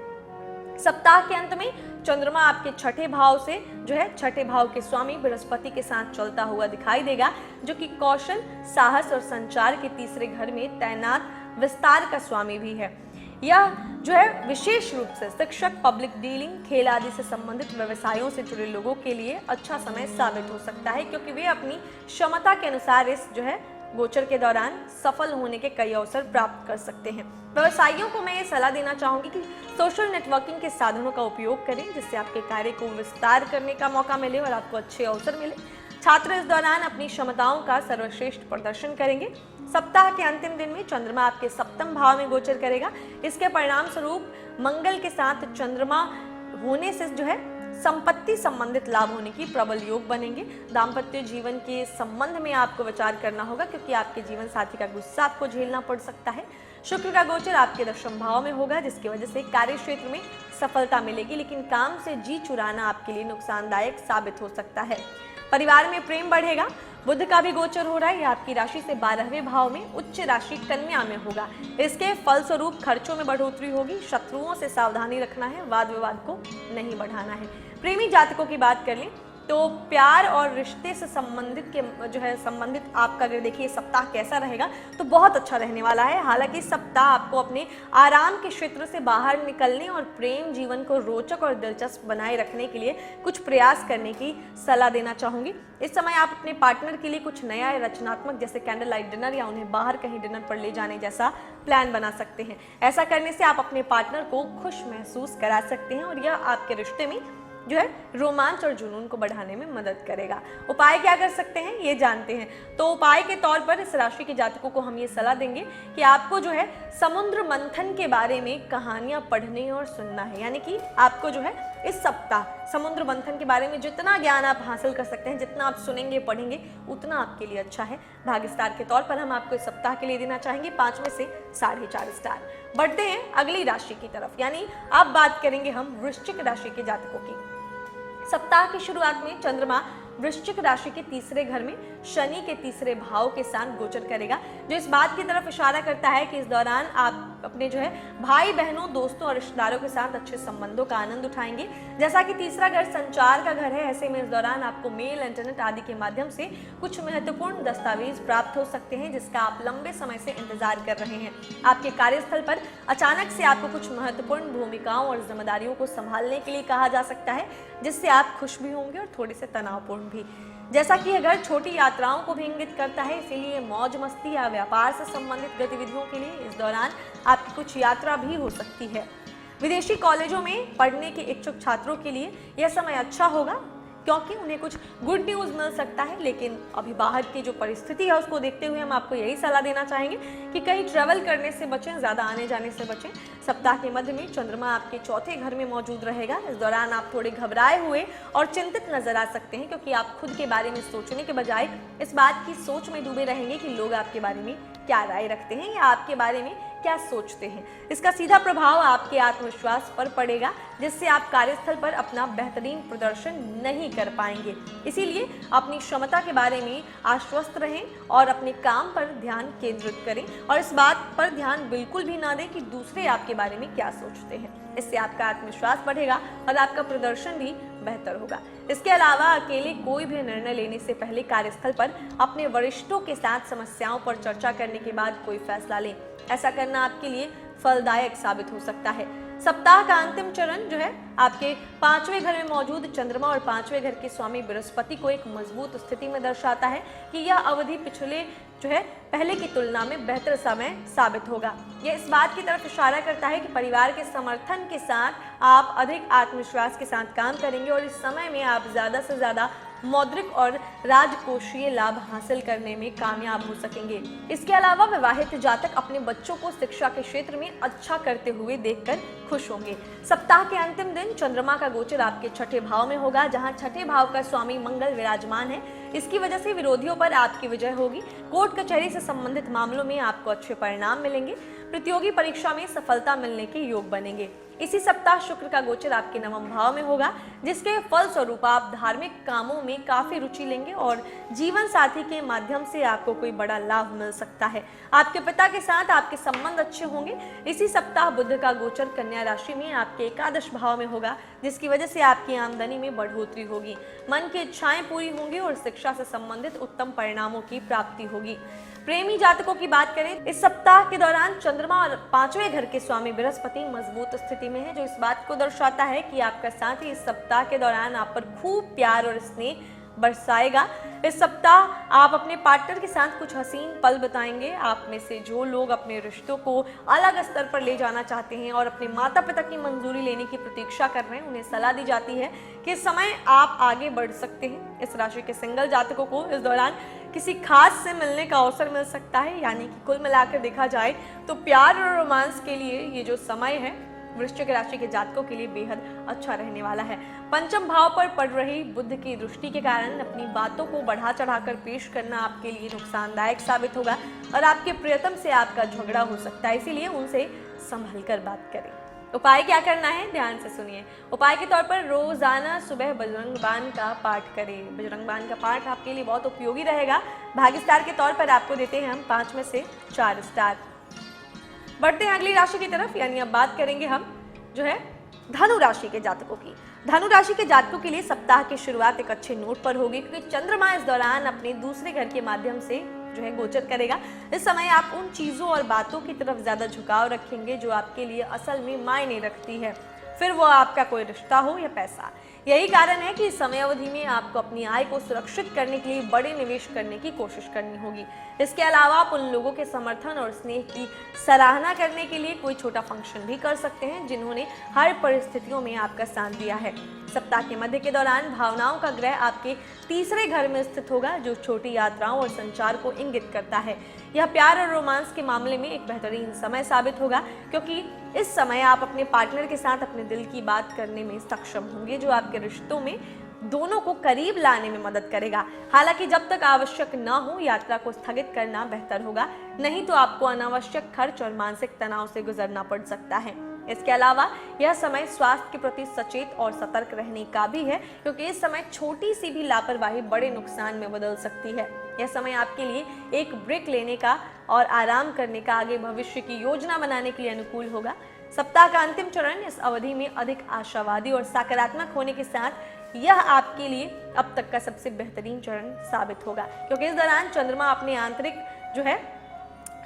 सप्ताह के अंत में चंद्रमा आपके 6ठे भाव से जो है 6ठे भाव के स्वामी बृहस्पति के साथ चलता हुआ दिखाई देगा, जो कि कौशल, साहस और संचार के तीसरे घर में तैनात विस्तार का स्वामी भी है। यह जो है विशेष रूप से शिक्षक, पब्लिक डीलिंग, खेल आदि से संबंधित व्यवसायों से जुड़े लोगों के लिए अच्छा समय साबित हो सकता है, क्योंकि वे अपनी क्षमता के अनुसार इस जो है गोचर के दौरान सफल होने के कई अवसर प्राप्त कर सकते हैं। व्यवसायियों को मैं ये सलाह देना चाहूंगी कि सोशल नेटवर्किंग के साधनों का उपयोग करें, जिससे आपके कार्य को विस्तार करने का मौका मिले और आपको अच्छे अवसर मिले। छात्र इस दौरान अपनी क्षमताओं का सर्वश्रेष्ठ प्रदर्शन करेंगे। सप्ताह के अंतिम दिन में चंद्रमा आपके सप्तम भाव में गोचर करेगा। इसके परिणाम स्वरूप मंगल के साथ चंद्रमा होने से जो है संपत्ति संबंधित लाभ होने की प्रबल योग बनेंगे। दाम्पत्य जीवन के संबंध में आपको विचार करना होगा, क्योंकि आपके जीवन साथी का गुस्सा आपको झेलना पड़ सकता है। शुक्र का गोचर आपके दशम भाव में होगा, जिसकी वजह से कार्य क्षेत्र में सफलता मिलेगी, लेकिन काम से जी चुराना आपके लिए नुकसानदायक साबित हो सकता है। परिवार में प्रेम बढ़ेगा। बुध का भी गोचर हो रहा है। यह आपकी राशि से 12वें भाव में उच्च राशि कन्या में होगा। इसके फलस्वरूप खर्चों में बढ़ोतरी होगी। शत्रुओं से सावधानी रखना है, वाद विवाद को नहीं बढ़ाना है। प्रेमी जातकों की बात कर लें तो प्यार और रिश्ते से संबंधित आपका अगर देखिए सप्ताह कैसा रहेगा तो बहुत अच्छा रहने वाला है। हालांकि सप्ताह आपको अपने आराम के क्षेत्र से बाहर निकलने और प्रेम जीवन को रोचक और दिलचस्प बनाए रखने के लिए कुछ प्रयास करने की सलाह देना चाहूँगी। इस समय आप अपने पार्टनर के लिए कुछ नया रचनात्मक जैसे कैंडल लाइट डिनर या उन्हें बाहर कहीं डिनर पर ले जाने जैसा प्लान बना सकते हैं। ऐसा करने से आप अपने पार्टनर को खुश महसूस करा सकते हैं और यह आपके रिश्ते में रोमांच और जुनून को बढ़ाने में मदद करेगा। उपाय क्या कर सकते हैं ये जानते हैं। तो उपाय के तौर पर इस राशि के जातकों को हम ये सलाह देंगे कि आपको समुद्र मंथन के बारे में कहानियां पढ़ने और सुनना है। यानी कि आपको इस सप्ताह समुद्र मंथन के बारे में जितना ज्ञान आप हासिल कर सकते हैं, जितना आप सुनेंगे पढ़ेंगे उतना आपके लिए अच्छा है। भाग्य स्टार के तौर पर हम आपको इस सप्ताह के लिए देना चाहेंगे 5 में से 4.5 स्टार। बढ़ते हैं अगली राशि की तरफ, यानी अब बात करेंगे हम वृश्चिक राशि के जातकों की। सप्ताह की शुरुआत में चंद्रमा वृश्चिक राशि के तीसरे घर में शनि के तीसरे भाव के साथ गोचर करेगा, जो इस बात की तरफ इशारा करता है कि इस दौरान आप अपने भाई बहनों, दोस्तों और रिश्तेदारों के साथ अच्छे संबंधों का आनंद उठाएंगे। जैसा कि तीसरा घर संचार का घर है, ऐसे में इस दौरान आपको मेल, इंटरनेट आदि के माध्यम से कुछ महत्वपूर्ण दस्तावेज प्राप्त हो सकते हैं जिसका आप लंबे समय से इंतजार कर रहे हैं। आपके कार्यस्थल पर अचानक से आपको कुछ महत्वपूर्ण भूमिकाओं और जिम्मेदारियों को संभालने के लिए कहा जा सकता है, जिससे आप खुश भी होंगे और थोड़े से तनावपूर्ण भी। जैसा कि अगर छोटी यात्राओं को भी इंगित करता है, इसीलिए मौज मस्ती या व्यापार से संबंधित गतिविधियों के लिए इस दौरान आपकी कुछ यात्रा भी हो सकती है। विदेशी कॉलेजों में पढ़ने के इच्छुक छात्रों के लिए यह समय अच्छा होगा क्योंकि उन्हें कुछ गुड न्यूज़ मिल सकता है। लेकिन अभी बाहर की जो परिस्थिति है उसको देखते हुए हम आपको यही सलाह देना चाहेंगे कि कहीं ट्रैवल करने से बचें, ज़्यादा आने जाने से बचें। सप्ताह के मध्य में चंद्रमा आपके चौथे घर में मौजूद रहेगा। इस दौरान आप थोड़े घबराए हुए और चिंतित नजर आ सकते हैं क्योंकि आप खुद के बारे में सोचने के बजाय इस बात की सोच में डूबे रहेंगे कि लोग आपके बारे में क्या राय रखते हैं या आपके बारे में क्या सोचते हैं। इसका सीधा प्रभाव आपके आत्मविश्वास पर पड़ेगा, जिससे आप कार्यस्थल पर अपना बेहतरीन प्रदर्शन नहीं कर पाएंगे। इसीलिए अपनी क्षमता के बारे में आश्वस्त रहें और अपने काम पर ध्यान केंद्रित करें और इस बात पर ध्यान बिल्कुल भी ना दें कि दूसरे आपके बारे में क्या सोचते हैं। इससे आपका आत्मविश्वास बढ़ेगा और आपका प्रदर्शन भी बेहतर होगा। इसके अलावा अकेले कोई भी निर्णय लेने से पहले कार्यस्थल पर अपने वरिष्ठों के साथ समस्याओं पर चर्चा करने के बाद कोई फैसला लें। ऐसा करना आपके लिए फलदायक साबित हो सकता है। सप्ताह का अंतिम चरण आपके 5वें घर में मौजूद चंद्रमा और 5वें घर के स्वामी बृहस्पति को एक मजबूत स्थिति में दर्शाता है कि यह अवधि पिछले पहले की तुलना में बेहतर समय साबित होगा। यह इस बात की तरफ इशारा करता है कि परिवार के समर्थन के साथ आप अधिक आत्मविश्वास के साथ काम करेंगे और इस समय में आप ज़्यादा से ज़्यादा मौद्रिक और राजकोषीय लाभ हासिल करने में कामयाब हो सकेंगे। इसके अलावा विवाहित जातक अपने बच्चों को शिक्षा के क्षेत्र में अच्छा करते हुए देखकर खुश होंगे। सप्ताह के अंतिम दिन चंद्रमा का गोचर आपके छठे भाव में होगा, जहां छठे भाव का स्वामी मंगल विराजमान है। इसकी वजह से विरोधियों पर आपकी विजय होगी। कोर्ट कचहरी से संबंधित मामलों में आपको अच्छे परिणाम मिलेंगे। प्रतियोगी परीक्षा में सफलता मिलने के योग बनेंगे। इसी सप्ताह शुक्र का गोचर आपके 9वें भाव में होगा, जिसके फलस्वरूप आप धार्मिक कामों में काफी रुचि लेंगे और जीवन साथी के माध्यम से आपको कोई बड़ा लाभ मिल सकता है। आपके पिता के साथ आपके संबंध अच्छे होंगे। इसी सप्ताह बुध का गोचर कन्या राशि में आपके एकादश भाव में होगा, जिसकी वजह से आपकी आमदनी में बढ़ोतरी होगी। मन की इच्छाएं पूरी होंगी और शिक्षा से संबंधित उत्तम परिणामों की प्राप्ति होगी। प्रेमी जातकों की बात करें, इस सप्ताह के दौरान चंद्रमा और 5वें घर के स्वामी बृहस्पति मजबूत स्थिति में है, जो इस बात को दर्शाता है कि आपका साथी इस सप्ताह के दौरान आप पर खूब प्यार और स्नेह बरसाएगा। इस सप्ताह आप अपने पार्टनर के साथ कुछ हसीन पल बिताएंगे। आप में से जो लोग अपने रिश्तों को अलग स्तर पर ले जाना चाहते हैं और अपने माता पिता की मंजूरी लेने की प्रतीक्षा कर रहे हैं, उन्हें सलाह दी जाती है कि इस समय आप आगे बढ़ सकते हैं। इस राशि के सिंगल जातकों को इस दौरान किसी खास से मिलने का अवसर मिल सकता है। यानी कि कुल मिलाकर देखा जाए तो प्यार और रोमांस के लिए ये जो समय है वृश्चिक राशि के जातकों के लिए बेहद अच्छा रहने वाला है। पंचम भाव पर पड़ रही बुध की दृष्टि के कारण अपनी बातों को बढ़ा चढ़ाकर पेश करना आपके लिए नुकसानदायक साबित होगा और आपके प्रियतम से आपका झगड़ा हो सकता है, इसीलिए उनसे संभल कर बात करें। उपाय क्या करना है, ध्यान से सुनिए। उपाय के तौर पर रोजाना सुबह बजरंग बाण का पाठ करें। बजरंग बाण का पाठ आपके लिए बहुत उपयोगी रहेगा। भाग्य स्टार के तौर पर आपको देते हैं हम 5 में से 4 स्टार। बढ़ते हैं अगली राशि की तरफ, यानी अब बात करेंगे हम धनु राशि के जातकों की। धनु राशि के जातकों के लिए सप्ताह की शुरुआत एक अच्छे नोट पर होगी, क्योंकि चंद्रमा इस दौरान अपने दूसरे घर के माध्यम से जो है गोचर करेगा। इस समय आप उन चीजों और बातों की तरफ ज्यादा झुकाव रखेंगे जो आपके लिए असल में मायने रखती है, फिर वो आपका कोई रिश्ता हो या पैसा। यही कारण है कि इस समय अवधि में आपको अपनी आय को सुरक्षित करने के लिए बड़े निवेश करने की कोशिश करनी होगी। इसके अलावा आप उन लोगों के समर्थन और स्नेह की सराहना करने के लिए कोई छोटा फंक्शन भी कर सकते हैं जिन्होंने हर परिस्थितियों में आपका साथ दिया है। सप्ताह के मध्य के दौरान भावनाओं का ग्रह आपके तीसरे घर में स्थित होगा, जो छोटी यात्राओं और संचार को इंगित करता है। यह प्यार और रोमांस के मामले में एक बेहतरीन समय साबित होगा, क्योंकि इस समय आप अपने पार्टनर के साथ अपने दिल की बात करने में सक्षम होंगे, जो आपके रिश्तों में दोनों को करीब लाने में मदद करेगा। हालांकि जब तक आवश्यक न हो, यात्रा को स्थगित करना बेहतर होगा, नहीं तो आपको अनावश्यक खर्च और मानसिक तनाव से गुजरना पड़ सकता है। इसके अलावा यह समय स्वास्थ्य के प्रति सचेत और सतर्क रहने का भी है, क्योंकि इस समय छोटी सी भी लापरवाही बड़े नुकसान में बदल सकती है। यह समय आपके लिए एक ब्रेक लेने का और आराम करने का, आगे भविष्य की योजना बनाने के लिए अनुकूल होगा। सप्ताह का अंतिम चरण इस अवधि में अधिक आशावादी और सकारात्मक होने के साथ यह आपके लिए अब तक का सबसे बेहतरीन चरण साबित होगा, क्योंकि इस दौरान चंद्रमा अपने आंतरिक जो है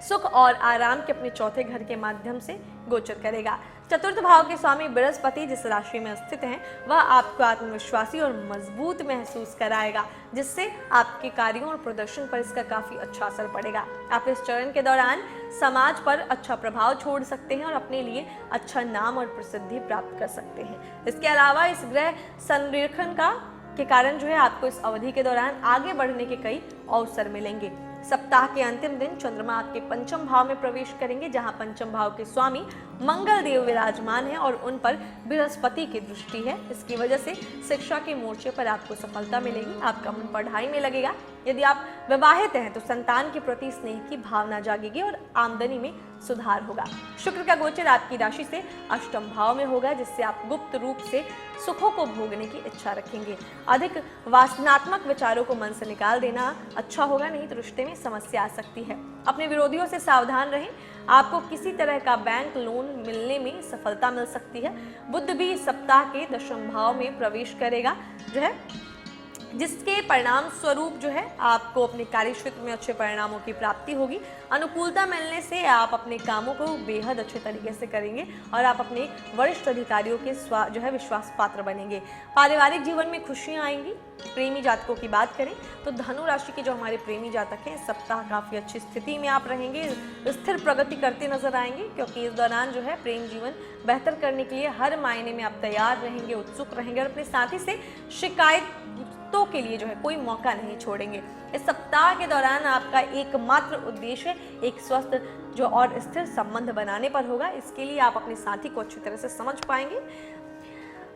सुख और आराम के अपने चौथे घर के माध्यम से गोचर करेगा। चतुर्थ भाव के स्वामी बृहस्पति जिस राशि में स्थित हैं, वह आपको आत्मविश्वासी और मजबूत महसूस कराएगा, जिससे आपके कार्यों और प्रदर्शन पर इसका काफी अच्छा असर पड़ेगा। आप इस चरण के दौरान समाज पर अच्छा प्रभाव छोड़ सकते हैं और अपने लिए अच्छा नाम और प्रसिद्धि प्राप्त कर सकते हैं। इसके अलावा इस ग्रह संरेखन के कारण जो है आपको इस अवधि के दौरान आगे बढ़ने के कई अवसर मिलेंगे। सप्ताह के अंतिम दिन चंद्रमा आपके पंचम भाव में प्रवेश करेंगे, जहां पंचम भाव के स्वामी मंगल देव विराजमान है और उन पर बृहस्पति की दृष्टि है। इसकी वजह से शिक्षा के मोर्चे पर आपको सफलता मिलेगी, आपका मन पढ़ाई में लगेगा। यदि आप विवाहित हैं तो संतान के प्रति स्नेह की भावना जागेगी और आमदनी में सुधार होगा। शुक्र का गोचर आपकी राशि से अष्टम भाव में होगा, जिससे आप गुप्त रूप से सुखों को भोगने की इच्छा रखेंगे। अधिक वासनात्मक विचारों को मन से निकाल देना अच्छा होगा, नहीं तो रिश्ते में समस्या आ सकती है। अपने विरोधियों से सावधान रहें, आपको किसी तरह का बैंक लोन मिलने में सफलता मिल सकती है। बुध भी सप्ताह के दशम भाव में प्रवेश करेगा जो है, जिसके परिणाम स्वरूप जो है आपको अपने कार्य क्षेत्र में अच्छे परिणामों की प्राप्ति होगी। अनुकूलता मिलने से आप अपने कामों को बेहद अच्छे तरीके से करेंगे और आप अपने वरिष्ठ अधिकारियों के जो है विश्वास पात्र बनेंगे। पारिवारिक जीवन में खुशियां आएंगी। प्रेमी जातकों की बात करें तो धनु राशि के जो हमारे प्रेमी जातक हैं, इस सप्ताह काफी अच्छी स्थिति में आप रहेंगे, स्थिर प्रगति करते नजर आएंगे, क्योंकि इस दौरान जो है प्रेम जीवन बेहतर करने के लिए हर मायने में आप तैयार रहेंगे, उत्सुक रहेंगे और अपने साथी से शिकायतों के लिए जो है कोई मौका नहीं छोड़ेंगे। इस सप्ताह के दौरान आपका एकमात्र उद्देश्य एक स्वस्थ जो और स्थिर संबंध बनाने पर होगा। इसके लिए आप अपने साथी को अच्छी तरह से समझ पाएंगे।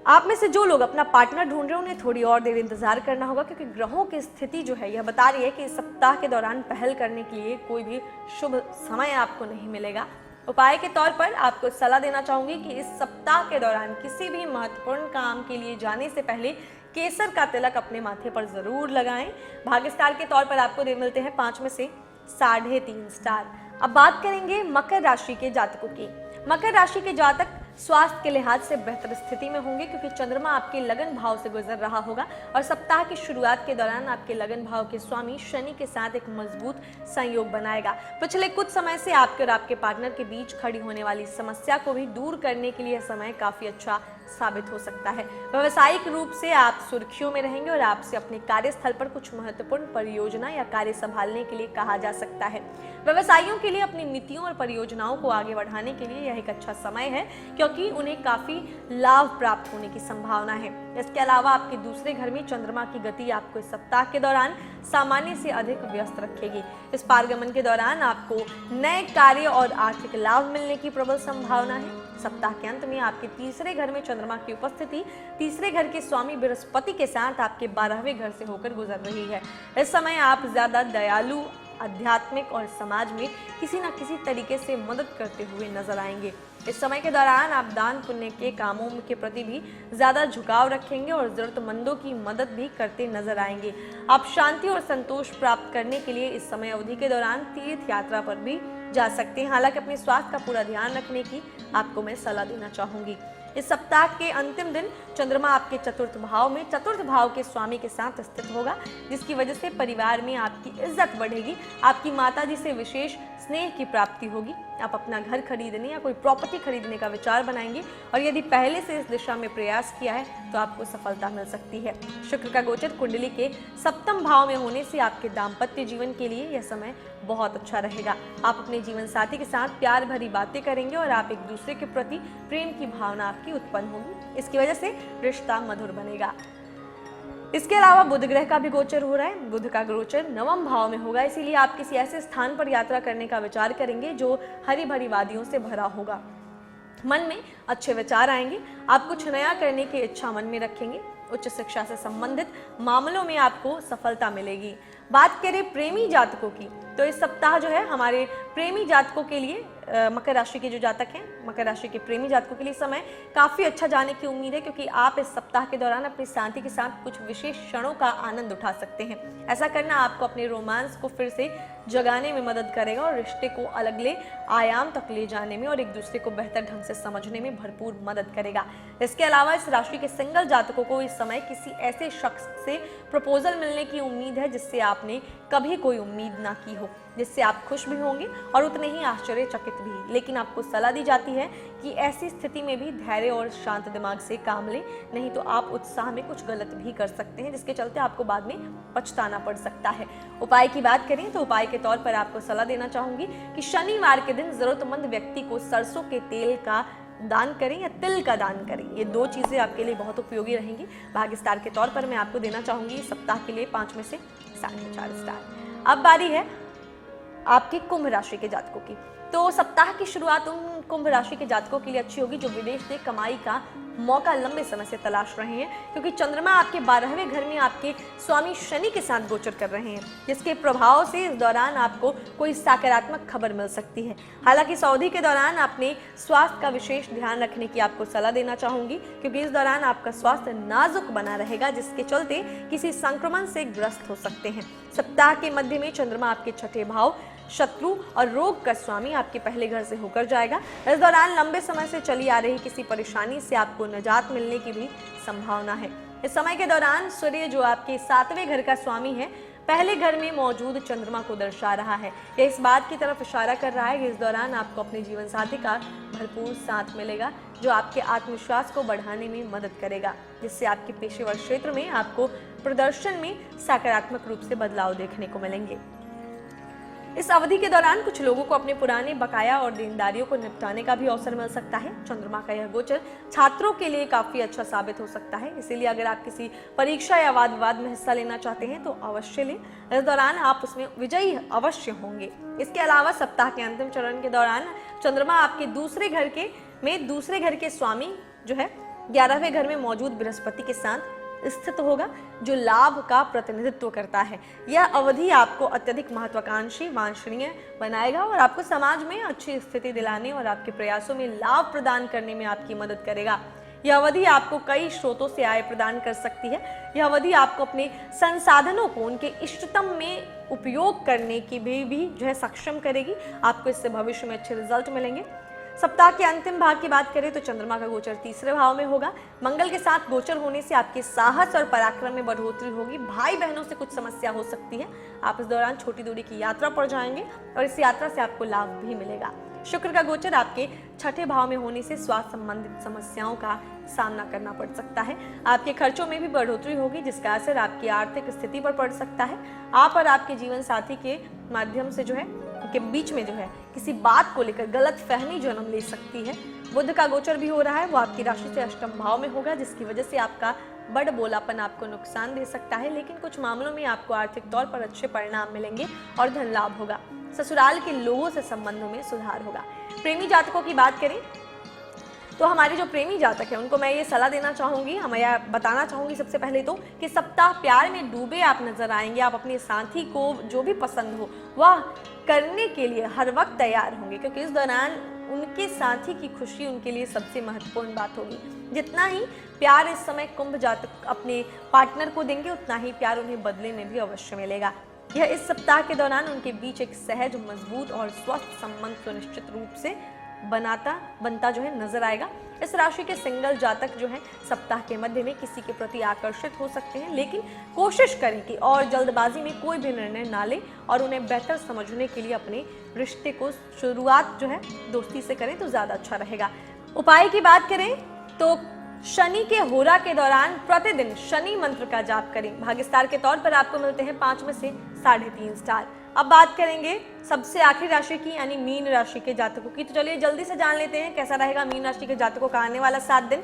आप में से जो लोग अपना पार्टनर ढूंढ रहे हैं, उन्हें थोड़ी और देर इंतजार करना होगा, क्योंकि ग्रहों की स्थिति जो है यह बता रही है कि इस सप्ताह के दौरान पहल करने के लिए कोई भी शुभ समय आपको नहीं मिलेगा। उपाय के तौर पर आपको सलाह देना चाहूंगी कि इस सप्ताह के दौरान किसी भी महत्वपूर्ण काम के लिए जाने से पहले केसर का तिलक अपने माथे पर जरूर लगाएं। भाग्य स्टार के तौर पर आपको मिलते हैं 5 में से 3.5 स्टार। अब बात करेंगे मकर राशि के जातकों की। मकर राशि के जातक स्वास्थ्य के लिहाज से बेहतर स्थिति में होंगे, क्योंकि चंद्रमा आपके लगन भाव से गुजर रहा होगा और सप्ताह की शुरुआत के दौरान आपके लगन भाव के स्वामी शनि के साथ एक मजबूत संयोग बनाएगा। पिछले कुछ समय से आपके और आपके पार्टनर के बीच खड़ी होने वाली समस्या को भी दूर करने के लिए समय काफी अच्छा साबित हो सकता है। व्यावसायिक रूप से आप सुर्खियों में रहेंगे और आपसे अपने कार्यस्थल पर कुछ महत्वपूर्ण परियोजना या कार्य संभालने के लिए कहा जा सकता है। व्यवसायियों के लिए अपनी नीतियों और परियोजनाओं को आगे बढ़ाने के लिए यह एक अच्छा समय है, क्योंकि उन्हें काफी लाभ प्राप्त होने की संभावना है। इसके अलावा आपके दूसरे घर में चंद्रमा की गति आपको इस सप्ताह के दौरान सामान्य से अधिक व्यस्त रखेगी। इस पारगमन के दौरान आपको नए कार्य और आर्थिक लाभ मिलने की प्रबल संभावना है। सप्ताह के अंत में आपके तीसरे घर में चंद्रमा की उपस्थिति तीसरे घर के स्वामी बृहस्पति के साथ आपके 12वें घर से होकर गुजर रही है। इस समय आप ज्यादा दयालु, आध्यात्मिक और समाज में किसी न किसी तरीके से मदद करते हुए नजर आएंगे। इस समय के दौरान आप दान पुण्य के कामों के प्रति भी ज्यादा झुकाव रखेंगे और जरूरतमंदों की मदद भी करते नजर आएंगे। आप शांति और संतोष प्राप्त करने के लिए इस समय अवधि के दौरान तीर्थ यात्रा पर भी जा सकते हैं। हालांकि अपने स्वास्थ्य का पूरा ध्यान रखने की आपको मैं सलाह देना चाहूंगी। इस सप्ताह के अंतिम दिन चंद्रमा आपके चतुर्थ भाव में चतुर्थ भाव के स्वामी के साथ स्थित होगा, जिसकी वजह से परिवार में आपकी इज्जत बढ़ेगी। आपकी माताजी से विशेष स्नेह की प्राप्ति होगी। आप अपना घर खरीदने या कोई प्रॉपर्टी खरीदने का विचार बनाएंगे और यदि पहले से इस दिशा में प्रयास किया है तो आपको सफलता मिल सकती है। शुक्र का गोचर कुंडली के सप्तम भाव में होने से आपके दाम्पत्य जीवन के लिए यह समय बहुत अच्छा रहेगा। आप अपने जीवन साथी के साथ प्यार भरी बातें करेंगे और आप एक दूसरे के प्रति प्रेम की भावना आपकी उत्पन्न होगी। इसकी वजह से रिश्ता मधुर बनेगा। इसके अलावा बुध ग्रह का भी गोचर हो रहा है। बुध का गोचर नवम भाव में होगा, इसीलिए आप किसी ऐसे स्थान पर यात्रा करने का विचार करेंगे जो हरी भरी वादियों से भरा होगा। मन में अच्छे विचार आएंगे। आप कुछ नया करने की इच्छा मन में रखेंगे। उच्च शिक्षा से संबंधित मामलों में आपको सफलता मिलेगी। बात करें प्रेमी जातकों की, तो इस सप्ताह जो है हमारे प्रेमी जातकों के लिए मकर राशि के जो जातक हैं, मकर राशि के प्रेमी जातकों के लिए समय काफ़ी अच्छा जाने की उम्मीद है, क्योंकि आप इस सप्ताह के दौरान अपनी साथी के साथ कुछ विशेष क्षणों का आनंद उठा सकते हैं। ऐसा करना आपको अपने रोमांस को फिर से जगाने में मदद करेगा और रिश्ते को अगले आयाम तक ले जाने में और एक दूसरे को बेहतर ढंग से समझने में भरपूर मदद करेगा। इसके अलावा इस राशि के सिंगल जातकों को इस समय किसी ऐसे शख्स से प्रपोजल मिलने की उम्मीद है जिससे आपने कभी कोई उम्मीद ना की हो, जिससे आप खुश भी होंगे और उतने ही आश्चर्यचकित भी। लेकिन आपको सलाह दी जाती है कि ऐसी स्थिति में भी धैर्य और शांत दिमाग से काम लें, नहीं तो आप उत्साह में कुछ गलत भी कर सकते हैं, जिसके चलते आपको बाद में पछताना पड़ सकता है। उपाय की बात करें तो उपाय के तौर पर आपको सलाह देना चाहूंगी कि शनिवार के दिन जरूरतमंद व्यक्ति को सरसों के तेल का दान करें या तिल का दान करें। ये दो चीजें आपके लिए बहुत उपयोगी रहेंगी। भाग्य स्टार के तौर पर मैं आपको देना चाहूंगी इस सप्ताह के लिए 5 में से 4.5 स्टार। अब बारी है आपकी कुंभ राशि के जातकों की। तो सप्ताह की शुरुआत उन कुंभ राशि के जातकों के लिए अच्छी होगी जो विदेश से कमाई का मौका लंबे समय से तलाश रहे हैं, क्योंकि चंद्रमा आपके 12वें घर में आपके स्वामी शनि के साथ गोचर कर रहे हैं, जिसके प्रभाव से इस दौरान आपको कोई सकारात्मक खबर मिल सकती है। हालांकि इस अवधि के दौरान अपने स्वास्थ्य का विशेष ध्यान रखने की आपको सलाह देना चाहूंगी, क्योंकि इस दौरान आपका स्वास्थ्य नाजुक बना रहेगा, जिसके चलते किसी संक्रमण से ग्रस्त हो सकते हैं। सप्ताह के मध्य में चंद्रमा आपके छठे भाव शत्रु और रोग का स्वामी आपके पहले घर से होकर जाएगा। इस दौरान लंबे समय से चली आ रही किसी परेशानी से आपको निजात मिलने की भी संभावना है। इस समय के दौरान सूर्य जो आपके 7वें घर का स्वामी है, पहले घर में मौजूद चंद्रमा को दर्शा रहा है। यह इस बात की तरफ इशारा कर रहा है कि इस दौरान आपको अपने जीवन साथी का भरपूर साथ मिलेगा, जो आपके आत्मविश्वास को बढ़ाने में मदद करेगा, जिससे आपके पेशेवर क्षेत्र में आपको प्रदर्शन में सकारात्मक रूप से बदलाव देखने को मिलेंगे। इस अवधि के दौरान कुछ लोगों को अपने पुराने बकाया और देनदारियों को निपटाने का भी अवसर मिल सकता है। चंद्रमा का यह गोचर छात्रों के लिए काफी अच्छा साबित हो सकता है, इसीलिए अगर आप किसी परीक्षा या वाद विवाद में हिस्सा लेना चाहते हैं तो अवश्य लें। इस दौरान आप उसमें विजयी अवश्य होंगे। इसके अलावा सप्ताह के अंतिम चरण के दौरान चंद्रमा आपके दूसरे घर के स्वामी जो है 11वें घर में मौजूद बृहस्पति के साथ स्थित होगा, जो लाभ का प्रतिनिधित्व करता है। यह अवधि आपको अत्यधिक महत्वाकांक्षी वांछनीय बनाएगा और आपको समाज में अच्छी स्थिति दिलाने और आपके प्रयासों में लाभ प्रदान करने में आपकी मदद करेगा। यह अवधि आपको कई स्रोतों से आय प्रदान कर सकती है। यह अवधि आपको अपने संसाधनों को उनके इष्टतम में उपयोग करने की भी जो है सक्षम करेगी। आपको इससे भविष्य में अच्छे रिजल्ट मिलेंगे। सप्ताह के अंतिम भाग की बात करें तो चंद्रमा का गोचर 3रे भाव में होगा। मंगल के साथ गोचर होने से आपके साहस और पराक्रम में बढ़ोतरी होगी। भाई बहनों से कुछ समस्या हो सकती है। आप इस दौरान छोटी दूरी की यात्रा पर जाएंगे और इस यात्रा से आपको लाभ भी मिलेगा। शुक्र का गोचर आपके छठे भाव में होने से स्वास्थ्य संबंधित समस्याओं का सामना करना पड़ सकता है। आपके खर्चों में भी बढ़ोतरी होगी, जिसका असर आपकी आर्थिक स्थिति पर पड़ सकता है। आप और आपके जीवन साथी के माध्यम से जो है के बीच में जो है किसी बात को लेकर गलत फहमी जन्म ले सकती है। बुध का गोचर भी हो रहा है, वो आपकी राशि से अष्टम भाव में होगा, जिसकी वजह से आपका बड़ बोलापन आपको नुकसान दे सकता है, लेकिन कुछ मामलों में आपको आर्थिक तौर पर अच्छे परिणाम मिलेंगे और धन लाभ होगा। ससुराल के लोगों से संबंधों में सुधार होगा। प्रेमी जातकों की बात करें तो हमारे जो प्रेमी जातक हैं उनको मैं ये सलाह देना चाहूँगी, हमें बताना चाहूँगी सबसे पहले तो कि सप्ताह प्यार में डूबे आप नजर आएंगे। आप अपने साथी को जो भी पसंद हो वह करने के लिए हर वक्त तैयार होंगे, क्योंकि इस दौरान उनके साथी की खुशी उनके लिए सबसे महत्वपूर्ण बात होगी। जितना ही प्यार इस समय कुंभ जातक अपने पार्टनर को देंगे, उतना ही प्यार उन्हें बदले में भी अवश्य मिलेगा। यह इस सप्ताह के दौरान उनके बीच एक सहज, मजबूत और स्वस्थ संबंध सुनिश्चित रूप से बनता जो है नजर आएगा। इस राशि के सिंगल जातक जो है सप्ताह के मध्य में किसी के प्रति आकर्षित हो सकते हैं, लेकिन कोशिश करें कि और जल्दबाजी में कोई भी निर्णय ना लें और उन्हें बेहतर समझने के लिए अपने रिश्ते को शुरुआत जो है दोस्ती से करें तो ज्यादा अच्छा रहेगा। उपाय की बात करें तो शनि के होरा के दौरान प्रतिदिन शनि मंत्र का जाप करें। भाग्य स्टार के तौर पर आपको मिलते हैं 5 में से 3.5 स्टार। अब बात करेंगे सबसे आखिरी राशि की यानी मीन राशि के जातकों की। तो चलिए जल्दी से जान लेते हैं कैसा रहेगा मीन राशि के जातकों का आने वाला 7 दिन।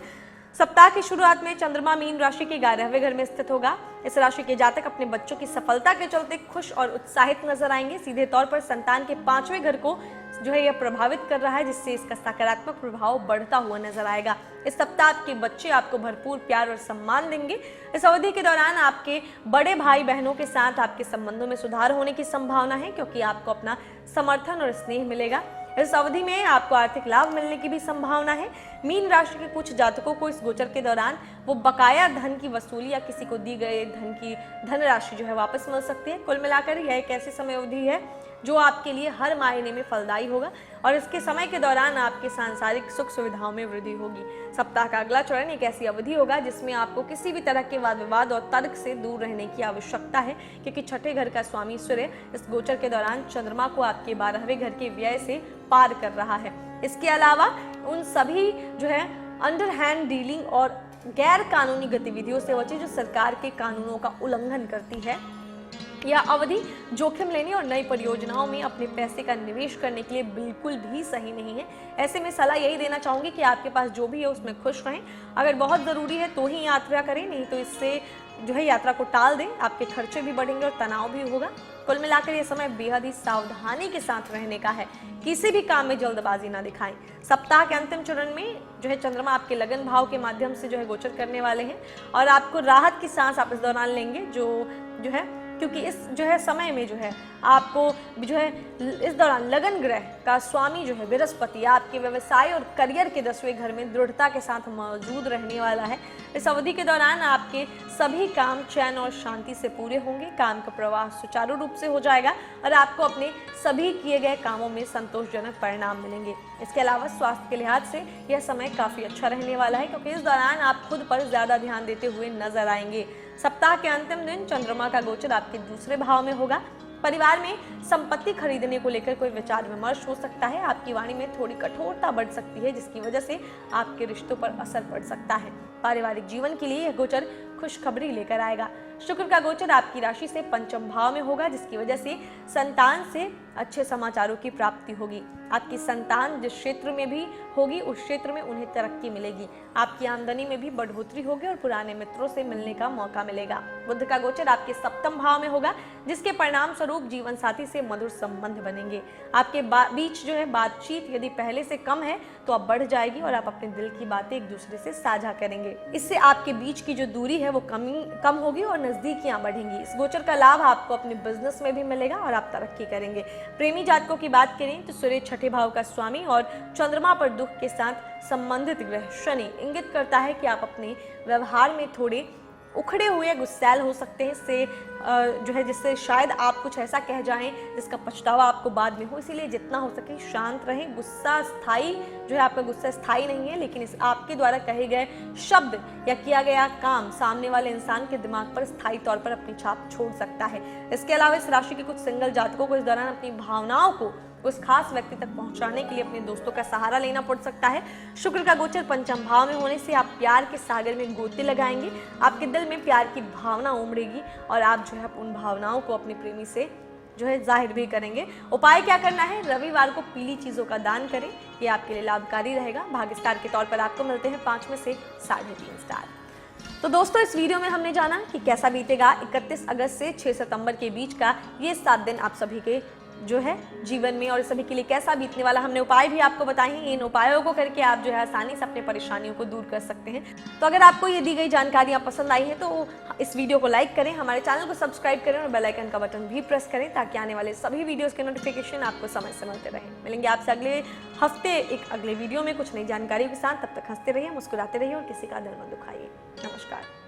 सप्ताह की शुरुआत में चंद्रमा मीन राशि के 11वें घर में स्थित होगा। इस राशि के जातक अपने बच्चों की सफलता के चलते खुश और उत्साहित नजर आएंगे। सीधे तौर पर संतान के 5वें घर को जो है यह प्रभावित कर रहा है, जिससे इसका सकारात्मक प्रभाव बढ़ता हुआ नजर आएगा। इस सप्ताह आपके बच्चे आपको भरपूर प्यार और सम्मान देंगे। इस अवधि के दौरान आपके बड़े भाई बहनों के साथ आपके संबंधों में सुधार होने की संभावना है, क्योंकि आपको अपना समर्थन और स्नेह मिलेगा। इस अवधि में आपको आर्थिक लाभ मिलने की भी संभावना है। मीन राशि के कुछ जातकों को इस गोचर के दौरान वो बकाया धन की वसूली या किसी को दी गए धन राशि जो है वापस मिल सकती है। कुल मिलाकर यह एक ऐसी समय अवधि है जो आपके लिए हर मायने में फलदायी होगा और इसके समय के दौरान आपके सांसारिक सुख सुविधाओं में वृद्धि होगी। सप्ताह का अगला चरण एक ऐसी अवधि होगा जिसमें आपको किसी भी तरह के वाद विवाद और तर्क से दूर रहने की आवश्यकता है, क्योंकि छठे घर का स्वामी सूर्य इस गोचर के दौरान चंद्रमा को आपके 12वें घर के व्यय से पार कर रहा है। इसके अलावा उन सभी जो है अंडर हैंड डीलिंग और गैर कानूनी गतिविधियों से बचे जो सरकार के कानूनों का उल्लंघन करती है। यह अवधि जोखिम लेने और नई परियोजनाओं में अपने पैसे का निवेश करने के लिए बिल्कुल भी सही नहीं है। ऐसे में सलाह यही देना चाहूंगी कि आपके पास जो भी है उसमें खुश रहें। अगर बहुत ज़रूरी है तो ही यात्रा करें, नहीं तो इससे जो है यात्रा को टाल दें। आपके खर्चे भी बढ़ेंगे और तनाव भी होगा। कुल मिलाकर यह समय बेहद ही सावधानी के साथ रहने का है। किसी भी काम में जल्दबाजी ना दिखाएं। सप्ताह के अंतिम चरण में जो है चंद्रमा आपके लगन भाव के माध्यम से जो है गोचर करने वाले हैं और आपको राहत की सांस आप इस दौरान लेंगे जो है क्योंकि इस जो है समय में जो है आपको जो है इस दौरान लगन ग्रह का स्वामी जो है बृहस्पति आपके व्यवसाय और करियर के 10वें घर में दृढ़ता के साथ मौजूद रहने वाला है। इस अवधि के दौरान आपके सभी काम चैन और शांति से पूरे होंगे। काम का प्रवाह सुचारू रूप से हो जाएगा और आपको अपने सभी किए गए कामों में संतोषजनक परिणाम मिलेंगे। इसके अलावा स्वास्थ्य के लिहाज से यह समय काफी अच्छा रहने वाला है, क्योंकि इस दौरान आप खुद पर ज्यादा ध्यान देते हुए नजर आएंगे। सप्ताह के अंतिम दिन चंद्रमा का गोचर आपके दूसरे भाव में होगा। परिवार में संपत्ति खरीदने को लेकर कोई विचार विमर्श हो सकता है। आपकी वाणी में थोड़ी कठोरता बढ़ सकती है, जिसकी वजह से आपके रिश्तों पर असर पड़ सकता है। पारिवारिक जीवन के लिए यह गोचर खुशखबरी लेकर आएगा। शुक्र का गोचर आपकी राशि से पंचम भाव में होगा, जिसकी वजह से संतान से अच्छे समाचारों की प्राप्ति होगी। आपकी संतान जिस क्षेत्र में भी होगी उस क्षेत्र में उन्हें तरक्की मिलेगी। आपकी आमदनी में भी बढ़ोतरी होगी और पुराने मित्रों से मिलने का मौका मिलेगा। बुध का गोचर आपके सप्तम भाव में होगा, जिसके परिणाम स्वरूप जीवन साथी से मधुर संबंध बनेंगे। आपके बीच जो है बातचीत यदि पहले से कम है तो अब बढ़ जाएगी और आप अपने दिल की बातें एक दूसरे से साझा करेंगे। इससे आपके बीच की जो दूरी है वो कम होगी और नजदीकियां बढ़ेंगी। इस गोचर का लाभ आपको अपने बिजनेस में भी मिलेगा और आप तरक्की करेंगे। प्रेमी जातकों की बात करें तो सूर्य छठे भाव का स्वामी और चंद्रमा पर दुख के साथ संबंधित ग्रह शनि इंगित करता है कि आप अपने व्यवहार में थोड़े उखड़े हुए गुस्सैल हो सकते हैं। इससे जो है जिससे शायद आप कुछ ऐसा कह जाएं जिसका पछतावा आपको बाद में हो। इसीलिए जितना हो सके शांत रहें। गुस्सा स्थायी जो है आपका गुस्सा स्थायी नहीं है, लेकिन इस आपके द्वारा कहे गए शब्द या किया गया काम सामने वाले इंसान के दिमाग पर स्थायी तौर पर अपनी छाप छोड़ सकता है। इसके अलावा इस राशि के कुछ सिंगल जातकों को इस दौरान अपनी भावनाओं को उस खास व्यक्ति तक पहुंचाने के लिए अपने दोस्तों का सहारा लेना पड़ सकता है। शुक्र का गोचर पंचम भाव में होने से आप प्यार के सागर में गोते लगाएंगे। आपके दिल में प्यार की भावना उमड़ेगी और आप जो है उन भावनाओं को अपने प्रेमी से जो है जाहिर भी करेंगे। उपाय क्या करना है? रविवार को पीली चीजों का दान करें, ये आपके लिए लाभकारी रहेगा। भाग्य स्टार के तौर पर आपको मिलते हैं 5 में से 3.5 स्टार। तो दोस्तों इस वीडियो में हमने जाना कि कैसा बीतेगा 31 अगस्त से 6 सितंबर के बीच का ये 7 दिन आप सभी के जो है जीवन में और सभी के लिए कैसा बीतने वाला। हमने उपाय भी आपको बताए हैं। इन उपायों को करके आप जो है आसानी से अपने परेशानियों को दूर कर सकते हैं। तो अगर आपको ये दी गई जानकारियां पसंद आई है तो इस वीडियो को लाइक करें, हमारे चैनल को सब्सक्राइब करें और बेल आइकन का बटन भी प्रेस करें, ताकि आने वाले सभी वीडियोस के नोटिफिकेशन आपको समय से मिलते रहें। मिलेंगे आपसे अगले हफ्ते एक अगले वीडियो में कुछ नई जानकारियों के साथ। तब तक हंसते रहिए, मुस्कुराते रहिए और किसी का दिल मत दुखाइए। नमस्कार।